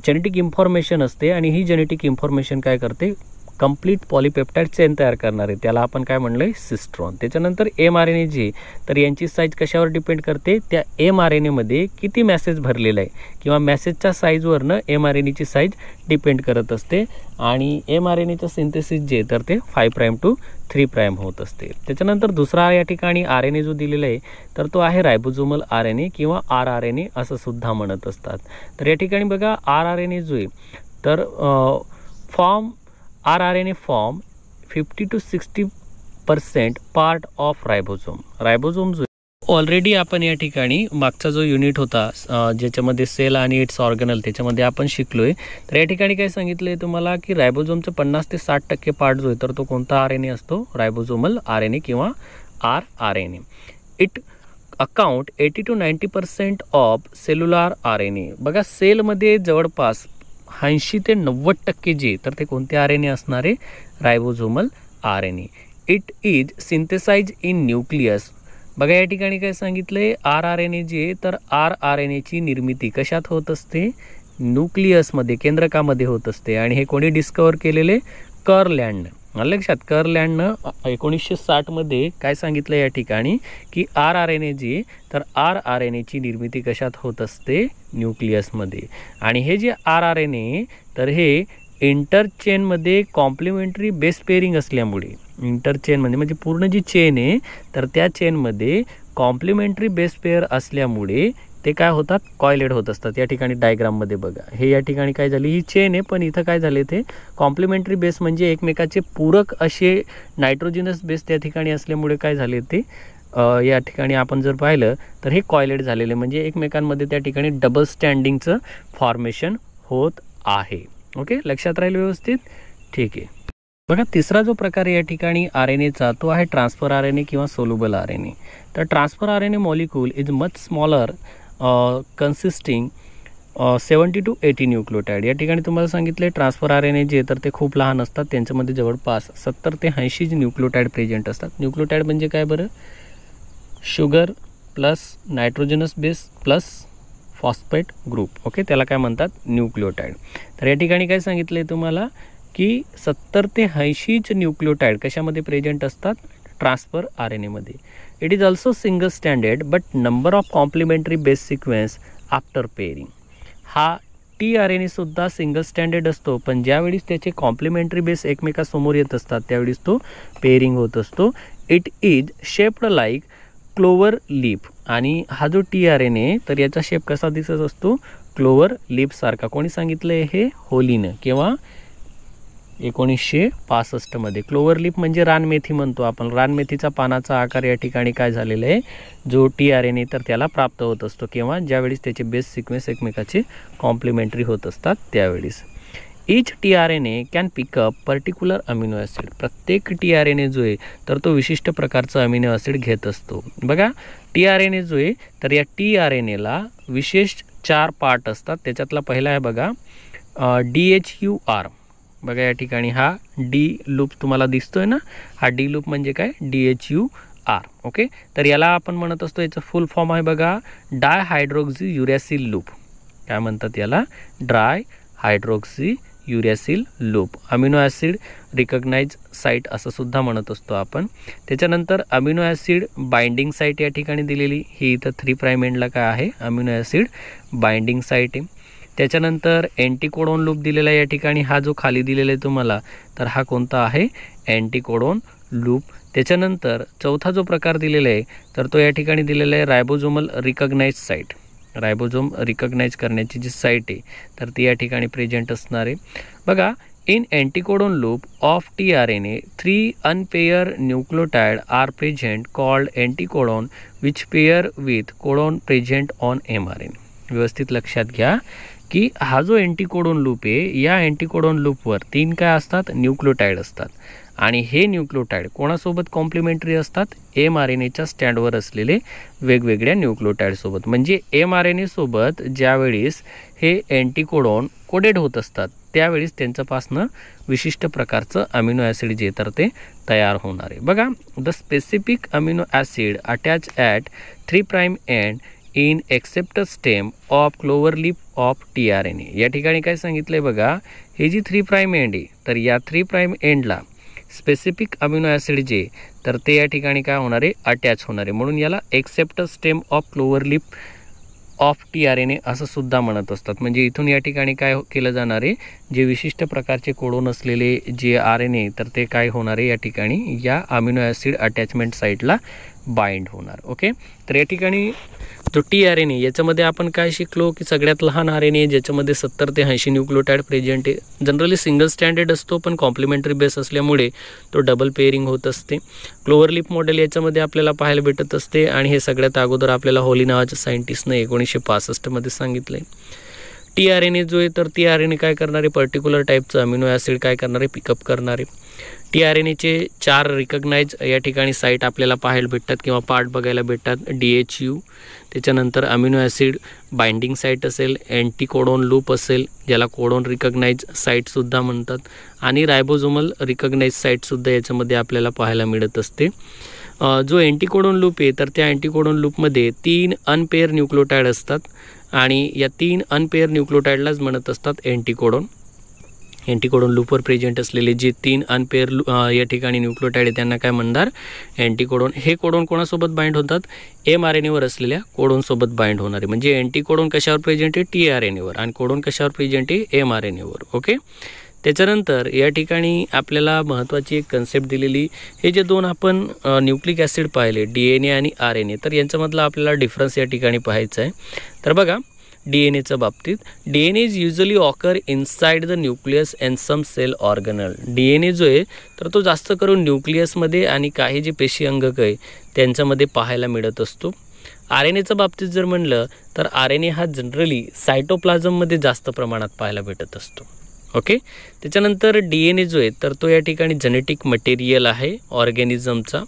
जेनेटिक इन्फॉर्मेशन असते आणि ही जेनेटिक इन्फॉर्मेशन काय करते, कंप्लीट पॉलीपेप्टाइड चेन तयार करणार आहे, त्याला आपण काय म्हणलं आहे, सिस्ट्रॉन. त्याच्यानंतर mRNA जे तर यांची साईज कशावर डिपेंड करते, त्या mRNAमध्ये किती मॅसेज भरलेला आहे किंवा मॅसेजच्या साईजवरनं mRNAची साईज डिपेंड करत असते. आणि mRNAचं सिंथेसिस जे तर ते 5' to 3' होत असते. त्याच्यानंतर दुसरा या ठिकाणी RNA जो दिलेला आहे तर तो आहे रायबोझोमल RNA किंवा rRNA असं सुद्धा म्हणत असतात. तर या ठिकाणी बघा rRNA जो आहे तर rRNA form 50 to 60% part of ribosome. Ribosome जो ऑलरेडी आपण या ठिकाणी मागचा जो युनिट होता ज्याच्यामध्ये सेल आणि इट्स ऑर्गनल त्याच्यामध्ये आपण शिकलोय. तर या ठिकाणी काय सांगितलंय तुम्हाला की रायबोझोमचं 50 ते 60% पार्ट जो आहे तर तो कोणता RNA असतो, रायबोझोमल RNA किंवा rRNA. It account 80 to 90% of cellular RNA. बघा सेलमध्ये जवळपास 80 ते 90% जे तर ते कोणते RNA असणार आहे, ribosomal RNA. It is synthesize in nucleus. बघा या ठिकाणी काय सांगितलंय, rRNA जे तर rRNAची निर्मिती कशात होत असते, न्यूक्लियसमध्ये, केंद्रकामध्ये होत असते. आणि हे कोणी डिस्कवर केलेले, कर्लँडनं. लक्षात, कर्लँडनं 1960मध्ये काय सांगितलं या ठिकाणी की rRNA जे तर rRNAची निर्मिती कशात होत असते, न्यूक्लियसमध्ये. आणि हे जे rRNA तर हे इंटरचेनमध्ये कॉम्प्लिमेंटरी बेस पेअरिंग असल्यामुळे, इंटरचेनमध्ये म्हणजे पूर्ण जी चेन आहे तर त्या चेनमध्ये कॉम्प्लिमेंटरी बेस पेअर असल्यामुळे ते काय होतात, कॉयलेट होत असतात. या ठिकाणी डायग्राममध्ये बघा, हे या ठिकाणी काय झाली, ही चेन आहे पण इथं काय झाले, ते कॉम्प्लिमेंटरी बेस म्हणजे एकमेकाचे पूरक असे नायट्रोजिनस बेस त्या ठिकाणी असल्यामुळे काय झाले, ते या ठिकाणी आपण जर पाहिलं तर हे कॉयलेट झालेले म्हणजे एकमेकांमध्ये त्या ठिकाणी डबल स्टँडिंगचं फॉर्मेशन होत आहे. ओके, लक्षात राहील व्यवस्थित, ठीक आहे. बघा तिसरा जो प्रकार या ठिकाणी RNAचा तो आहे ट्रान्सफर RNA किंवा सोल्युबल RNA. तर transfer RNA molecule is much smaller consisting 70 to 80 nucleotide. या ठिकाणी तुम्हाला सांगितले ट्रान्सफर RNA जे तर ते खूप लहान असतात, त्यांच्यामध्ये जवळपास 70 ते 80 न्यूक्लियोटाइड प्रेझेंट असतात. न्यूक्लियोटाइड म्हणजे काय बरं, sugar plus nitrogenous base plus phosphate group. Okay, त्याला काय म्हणतात, न्यूक्लियोटाइड. तर या ठिकाणी काय सांगितले तुम्हाला की 70 ते 80 न्यूक्लियोटाइड कशामध्ये प्रेझेंट असतात, ट्रान्सफर RNAमध्ये. It is also single stranded but number of complementary base sequence after pairing. हा tRNA सुद्धा सिंगल स्टँडर्ड असतो, पण ज्यावेळेस त्याचे कॉम्प्लिमेंटरी बेस एकमेकासमोर येत असतात त्यावेळेस तो पेअरिंग होत असतो. It is shaped like clover leaf. आणि हा जो tRNA तर याचा शेप कसा दिसत असतो, क्लोवर लीफ सारखा. कोणी सांगितलं हे, होलीनं किंवा 1965 मध्ये. क्लोव्हरलीफ म्हणजे रानमेथी म्हणतो आपण. रानमेथीचा पानाचा आकार या ठिकाणी काय झालेला आहे, जो टीआरएनए तर त्याला प्राप्त होत असतो किंवा ज्यावेळेस त्याचे बेस सिक्वेन्स एकमेकाचे कॉम्प्लिमेंटरी होत असतात त्यावेळेस. Each tRNA can pick up particular amino acid. प्रत्येक टीआरएनए जो आहे तर तो विशिष्ट प्रकारचं अमिनो ॲसिड घेत असतो. बघा टीआरएनए जो आहे तर या टीआरएनएला विशेष 4 पार्ट असतात. त्याच्यातला पहिला आहे बघा DHUR. बघा या ठिकाणी हा डी लूप तुम्हाला दिसतोय ना, हा डी लूप म्हणजे काय, DHUR. ओके, तर याला आपण म्हणत असतो, याचं फुल फॉर्म आहे बघा डायहायड्रोक्सी युरॅसिल लूप. काय म्हणतात याला, dihydroxy uracil loop. Amino acid recognise site असं सुद्धा म्हणत असतो आपण. त्याच्यानंतर अमिनो ॲसिड बाइंडिंग साईट या ठिकाणी दिलेली, ही इथं 3' एंडला काय आहे, अमिनो ॲसिड बाइंडिंग साईट आहे. त्याच्यानंतर अँटीकोडॉन लूप दिलेला आहे या ठिकाणी, हा जो खाली दिलेला आहे तुम्हाला तर हा कोणता आहे, अँटीकोडॉन लूप. त्याच्यानंतर चौथा जो प्रकार दिलेला आहे तर तो या ठिकाणी दिलेला आहे रायबोझोमल रिकग्नाइज साईट. रायबोझोम रिकग्नाइज करण्याची जी साईट आहे तर ती या ठिकाणी प्रेझेंट असणार आहे. बघा in anticodon loop of tRNA 3 unpaired nucleotide are present called anticodon which pair with codon present on mRNA. व्यवस्थित लक्षात घ्या की हा जो अँटीकोडॉन लूप आहे, या अँटीकोडॉन लूपवर 3 काय असतात, न्यूक्लियोटाइड असतात. आणि हे न्यूक्लियोटाइड कोणासोबत कॉम्प्लिमेंटरी असतात, mRNAच्या स्टँडवर असलेले वेगवेगळ्या न्यूक्लियोटाइडसोबत. म्हणजे mRNA सोबत ज्यावेळेस हे अँटीकोडॉन कोडेड होत असतात त्यावेळेस त्यांच्यापासनं विशिष्ट प्रकारचं अमिनो ॲसिड जे तर ते तयार होणार आहे. बघा the specific amino acid attach at 3' end in acceptor stem of cloverleaf of tRNA. या ठिकाणी काय सांगितलं आहे बघा, हे जी 3' एंड आहे तर या 3' एंडला स्पेसिफिक अमिनो ॲसिड जे तर ते या ठिकाणी काय होणार आहे, अटॅच होणार आहे. म्हणून याला acceptor stem of cloverleaf of tRNA असं सुद्धा म्हणत असतात. म्हणजे इथून या ठिकाणी काय केलं जाणार आहे, जे विशिष्ट प्रकारचे कोडोन असलेले जे RNA तर ते काय होणार आहे, या ठिकाणी या अमिनो ॲसिड अटॅचमेंट साईटला बाइंड होणार. ओके, तर या ठिकाणी जो टीआरएनए याच्यामध्ये आपण काय शिकलो की सगळ्यात लहान RNA ज्याच्यामध्ये 70 ते 80 न्यूक्लियोटाइड प्रेझेंट आहे. जनरली सिंगल स्टँडर्ड असतो पण कॉम्प्लिमेंटरी बेस असल्यामुळे तो डबल पेअरिंग होत असते. क्लोव्हरलीफ मॉडेल याच्यामध्ये आपल्याला पाहायला भेटत असते आणि हे सगळ्यात अगोदर आपल्याला हॉली नावाच्या सायंटिस्टनं 1965 मध्ये सांगितलं आहे. टीआरएनए जो आहे तर टीआरएनए काय करणारे, पर्टिक्युलर टाईपचं अमिनो ॲसिड काय करणारे, पिकअप करणारे. टीआरएनएचे 4 रिकग्नाइज या ठिकाणी साईट आपल्याला पाहायला भेटतात किंवा पार्ट बघायला भेटतात. DHU, त्याच्यानंतर अमिनो ॲसिड बाइंडिंग साईट असेल, अँटीकोडॉन लूप असेल ज्याला कोडॉन रिकग्नाइज साईटसुद्धा म्हणतात, आणि रायबोझोमल रिकग्नाइज साईटसुद्धा याच्यामध्ये आपल्याला पाहायला मिळत असते. जो अँटीकोडॉन लूप आहे तर त्या अँटीकोडॉन लूपमध्ये 3 अनपेअर न्यूक्लियोटाइड असतात आणि या 3 अनपेअर न्यूक्लियोटाइडलाच म्हणत असतात अँटीकोडॉन. अँटीकोडॉन लूपवर प्रेझेंट असलेले जे 3 अनपेअर या ठिकाणी न्यूक्लियोटाइड आहे त्यांना काय म्हणणार, अँटीकोडॉन. हे कोडॉन कोणासोबत बाइंड होतात, mRNAवर असलेल्या कोडॉनसोबत बाइंड होणार आहे. म्हणजे अँटीकोडॉन कशावर प्रेझेंट आहे, टीआरएनएवर, आणि कोडॉन कशावर प्रेझेंट आहे, mRNAवर. ओके, त्याच्यानंतर या ठिकाणी आपल्याला महत्त्वाची एक कन्सेप्ट दिलेली, हे जे 2 आपण न्यूक्लिक ॲसिड पाहिले DNA आणि RNA तर यांच्यामधला आपल्याला डिफरन्स या ठिकाणी पाहायचा आहे. तर बघा DNAच्या बाबतीत DNA is usually occur inside the nucleus and some cell organelle. DNA जो आहे तर तो जास्त करून न्यूक्लियसमध्ये आणि काही जे पेशी अंगक आहे त्यांच्यामध्ये पाहायला मिळत असतो. RNAच्या बाबतीत जर म्हणलं तर RNA हा जनरली सायटोप्लाझममध्ये जास्त प्रमाणात पाहायला भेटत असतो. ओके, त्याच्यानंतर DNA जो आहे तर तो या ठिकाणी जेनेटिक मटेरियल आहे ऑर्गॅनिझमचा,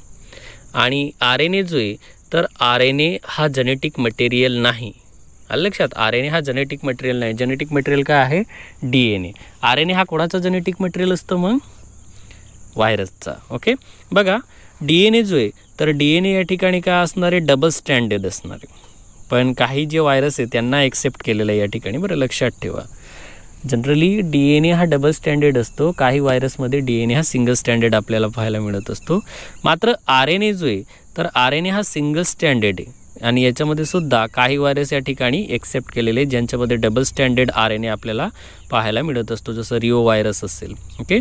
आणि RNA जो आहे तर RNA हा जेनेटिक मटेरियल नाही. आलं लक्षात, RNA हा जेनेटिक मटेरियल नाही. जेनेटिक मटेरियल काय आहे, DNA. RNA हा कोणाचा जेनेटिक मटेरियल असतं, मग व्हायरसचा. ओके, बघा DNA जो आहे तर DNA या ठिकाणी काय असणार आहे, डबल स्टँडर्ड असणार आहे. पण काही जे व्हायरस आहे त्यांना एक्सेप्ट केलेलं आहे या ठिकाणी, बरं लक्षात ठेवा. जनरली DNA हा डबल स्टँडर्ड असतो, काही व्हायरसमध्ये DNA हा सिंगल स्टँडर्ड आपल्याला पाहायला मिळत असतो. मात्र RNA जो आहे तर RNA हा सिंगल स्टँडर्ड आहे आणि याच्यामध्ये सुद्धा काही व्हायरस या ठिकाणी एक्सेप्ट केलेले ज्यांच्यामध्ये डबल स्टँडर्ड RNA आपल्याला पाहायला मिळत असतो, जसं रिओ व्हायरस असेल. ओके,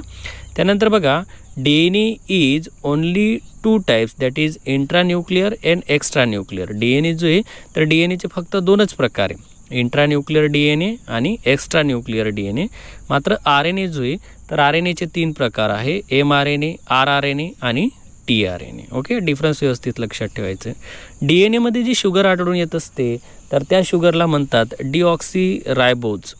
त्यानंतर बघा DNA is only 2 types, that is intranuclear and extra nuclear. DNA जो आहे तर DNAचे फक्त 2च प्रकार आहे, इंट्रान्यूक्लिअर DNA आणि एक्स्ट्रा न्यूक्लिअर DNA. मात्र RNA जो आहे तर RNAचे 3 प्रकार आहे, mRNA, rRNA आणि tRNA. ओके, डिफरन्स व्यवस्थित लक्षात ठेवायचं. DNA मध्ये जी शुगर आढळून येत असते तर त्या शुगरला म्हणतात डिऑक्सिरायबोज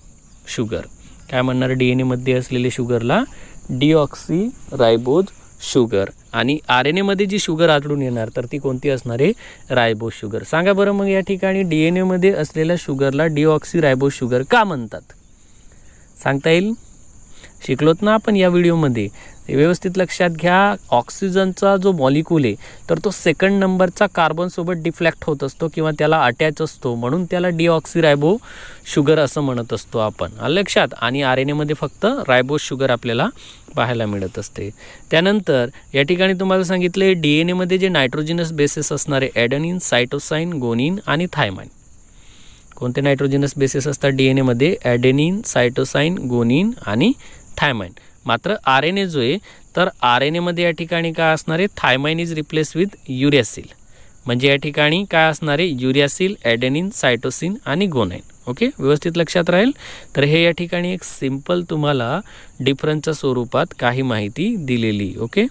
शुगर. काय म्हणणार DNA मध्ये असलेले शुगरला डिऑक्सिरायबोज शुगर. आणि RNA मध्ये जी शुगर आढळून येणार तर ती कोणती असणार आहे, रायबोज शुगर. सांगा बरं मग या ठिकाणी DNA मध्ये असलेल्या शुगरला डिऑक्सिरायबोज शुगर का म्हणतात, सांगता येईल? शिकलोत ना आपण या व्हिडिओमध्ये. व्यवस्थित लक्षात घ्या, ऑक्सिजनचा जो मॉलिक्यूल आहे तर तो सेकंड नंबरचा कार्बनसोबत डिफ्लॅक्ट होत असतो किंवा त्याला अटॅच असतो, म्हणून त्याला डिऑक्सिरायबो शुगर असं म्हणत असतो आपण, लक्षात. आणि RNA मध्ये फक्त रायबोज शुगर आपल्याला पाहायला मिळत असते. त्यानंतर या ठिकाणी तुम्हाला सांगितले DNA मध्ये जे नायट्रोजिनस बेसेस असणारे ॲडेनिन, सायटोसाइन, गोनिन आणि थायमाइन. कोणते नायट्रोजिनस बेसेस असतात DNA मध्ये? ॲडेनिन, सायटोसाइन, गोनिन आणि थायमाइन. मात्र RNA जो आहे तर RNA मध्ये या ठिकाणी काय असणार आहे, थायमाइन इज रिप्लेस विथ युरॅसिल. म्हणजे या ठिकाणी काय असणार आहे, युरॅसिल, ॲडेनिन, सायटोसिन आणि गोनाइन. ओके, व्यवस्थित लक्षात राहील. तर हे या ठिकाणी एक सिंपल तुम्हाला डिफरन्सच्या स्वरूपात काही माहिती दिलेली. ओके,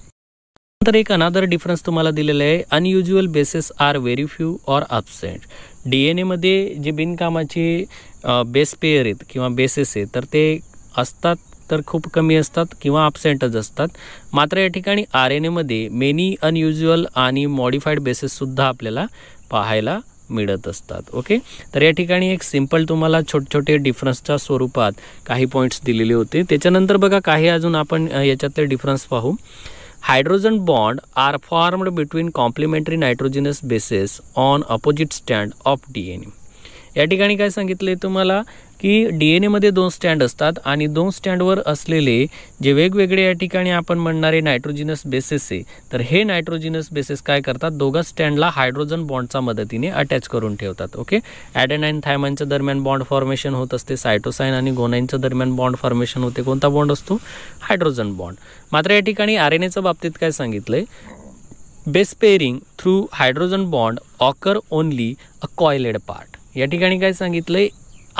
तर एक अनादर डिफरन्स तुम्हाला दिलेला आहे, unusual bases are very few or absent. DNA मध्ये जे बिनकामाचे बेस पेअर आहेत किंवा बेसेस आहेत तर ते असतात तर खूप कमी असतात किंवा ॲब्सेंटच असतात. मात्र या ठिकाणी RNA मध्ये मेनी अनयुज्युअल आणि मॉडिफाईड बेसेससुद्धा आपल्याला पाहायला मिळत असतात. ओके, तर या ठिकाणी एक सिंपल तुम्हाला छोटे छोटे डिफरन्सच्या स्वरूपात काही पॉईंट्स दिलेले होते. त्याच्यानंतर बघा काही अजून आपण याच्यातले डिफरन्स पाहू. Hydrogen bond are formed between complementary nitrogenous bases on opposite स्टँड ऑफ DNA. या ठिकाणी काय सांगितले तुम्हाला की DNA मध्ये 2 स्टँड असतात आणि 2 स्टँडवर असलेले जे वेगवेगळे या ठिकाणी आपण म्हणणारे नायट्रोजिनस बेसेस आहे तर हे नायट्रोजिनस बेसेस काय करतात, दोघा स्टँडला हायड्रोजन बॉन्डच्या मदतीने अटॅच करून ठेवतात. ओके, ॲडेनाइन थायमाइनच्या दरम्यान बॉन्ड फॉर्मेशन होत असते, सायटोसाइन आणि गोनाइनच्या दरम्यान बॉन्ड फॉर्मेशन होते. कोणता बॉन्ड असतो, हायड्रोजन बॉन्ड. मात्र या ठिकाणी RNAच्या बाबतीत काय सांगितलंय, base pairing through hydrogen bond occur only a coiled part. या ठिकाणी काय सांगितलंय,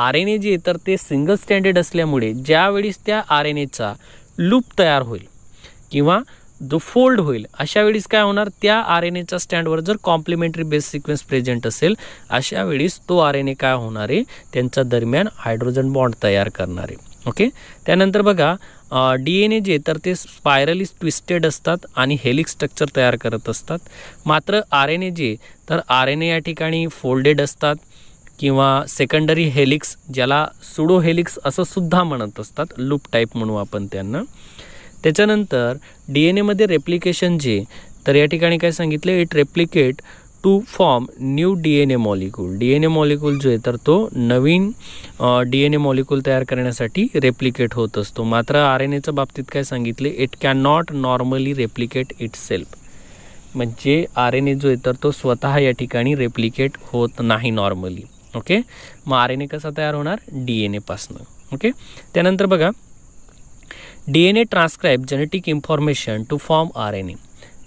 RNA जे तर ते सिंगल स्टँडेड असल्यामुळे ज्यावेळेस त्या RNAचा लूप तयार होईल किंवा जो फोल्ड होईल अशा वेळेस काय होणार, त्या RNAच्या स्टँडवर जर कॉम्प्लिमेंटरी बेस सिक्वेन्स प्रेझेंट असेल अशा वेळेस तो RNA काय होणार आहे, त्यांच्या दरम्यान हायड्रोजन बॉन्ड तयार करणार आहे. ओके, त्यानंतर बघा DNA जे तर ते स्पायरली ट्विस्टेड असतात आणि हेलिक्स स्ट्रक्चर तयार करत असतात. मात्र RNA जे तर RNA या ठिकाणी फोल्डेड असतात किंवा सेकंडरी हेलिक्स, ज्याला सुडो हेलिक्स असं सुद्धा म्हणत असतात, लूप टाईप म्हणू आपण त्यांना. त्याच्यानंतर DNA मध्ये रेप्लिकेशन जे तर या ठिकाणी काय सांगितले, it replicate to form new DNA molecule. DNA molecule जो आहे तर तो नवीन DNA मॉलिक्यूल तयार करण्यासाठी रेप्लिकेट होत असतो. मात्र RNAच्या बाबतीत काय सांगितले, it can not normally replicate it self. म्हणजे RNA जो आहे तर तो स्वतः या ठिकाणी रेप्लिकेट होत नाही नॉर्मली. ओके, मग RNA कसा तयार होणार, DNA पासनं. ओके, त्यानंतर बघा DNA transcribe genetic information to form RNA.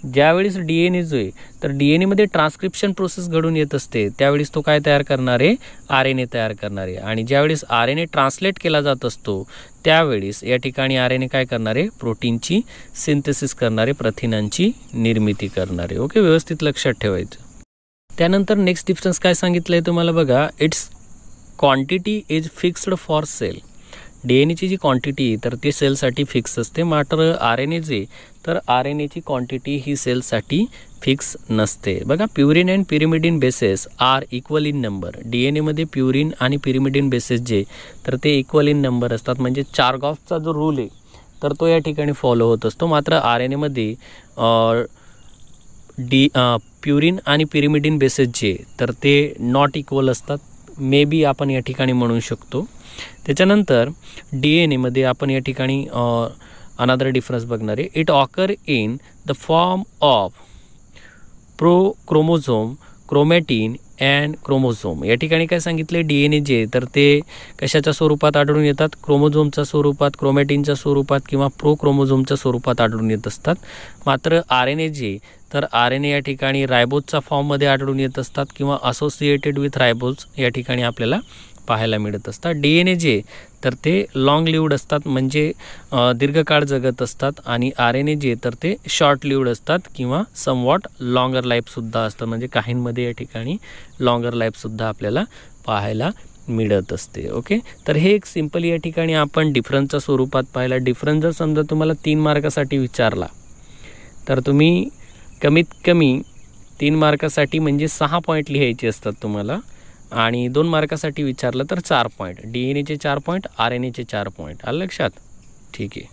ज्यावेळेस DNA जो आहे तर DNA मध्ये ट्रान्सक्रिप्शन प्रोसेस घडून येत असते त्यावेळेस तो काय तयार करणार आहे, RNA तयार करणार आहे. आणि ज्यावेळेस RNA ट्रान्सलेट केला जात असतो त्यावेळेस या ठिकाणी RNA काय करणार आहे, प्रोटीनची सिंथेसिस करणारे, प्रथिनांची निर्मिती करणारे. ओके, व्यवस्थित लक्षात ठेवायचं. त्यानंतर नेक्स्ट डिफरन्स काय सांगितलं आहे तुम्हाला बघा, its quantity is fixed for cell. DNAची जी क्वांटिटी तर ती सेलसाठी फिक्स असते. मात्र RNA जे तर RNAची क्वांटिटी ही सेलसाठी फिक्स नसते. बघा, purine and pyrimidine bases are equal in number. DNA मध्ये प्युरिन आणि पिरिमिडिन बेसेस जे तर ते इक्वल इन नंबर असतात. म्हणजे चार्गॉफचा जो रूल आहे तर तो या ठिकाणी फॉलो होत असतो. मात्र RNA मध्ये प्युरिन आणि पिरिमिडिन बेसेस जे तर ते नॉट इक्वल असतात, मे बी आपण या ठिकाणी म्हणू शकतो. त्याच्यानंतर DNA मध्ये आपण या ठिकाणी अनदर डिफरन्स बघणार आहे. It occur in the form of chromosome, chromatin and chromosome. या ठिकाणी काय सांगितले, DNA जे तर ते कशाच्या स्वरूपात आढळून येतात, क्रोमोझोमच्या स्वरूपात, क्रोमॅटिनच्या स्वरूपात किंवा क्रोमोझोमच्या स्वरूपात आढळून येत असतात. मात्र RNA जे तर RNA या ठिकाणी रायबोजच्या फॉर्ममध्ये आढळून येत असतात किंवा असोसिएटेड विथ रायबोज या ठिकाणी आपल्याला पाहायला मिळत असतात. DNA जे तर ते लॉंग लिव्ड असतात, म्हणजे दीर्घकाळ जगत असतात. आणि RNA जे तर ते शॉर्ट लिव्ड असतात किंवा समवॉट लॉंगर लाईफसुद्धा असतात, म्हणजे काहींमध्ये या ठिकाणी लॉंगर लाईफसुद्धा आपल्याला पाहायला मिळत असते. ओके, तर हे एक सिंपल या ठिकाणी आपण डिफरन्सच्या स्वरूपात पाहिला. डिफरन्स जर समजा तुम्हाला 3 मार्कासाठी विचारला तर तुम्ही कमीत कमी 3 मार्कासाठी म्हणजे 6 पॉईंट लिहायचे असतात तुम्हाला, आणि 2 मार्कासाठी विचारलं तर 4 पॉईंट. DNA चे 4 पॉईंट, RNA चे 4 पॉईंट. आलं लक्षात? ठीक आहे.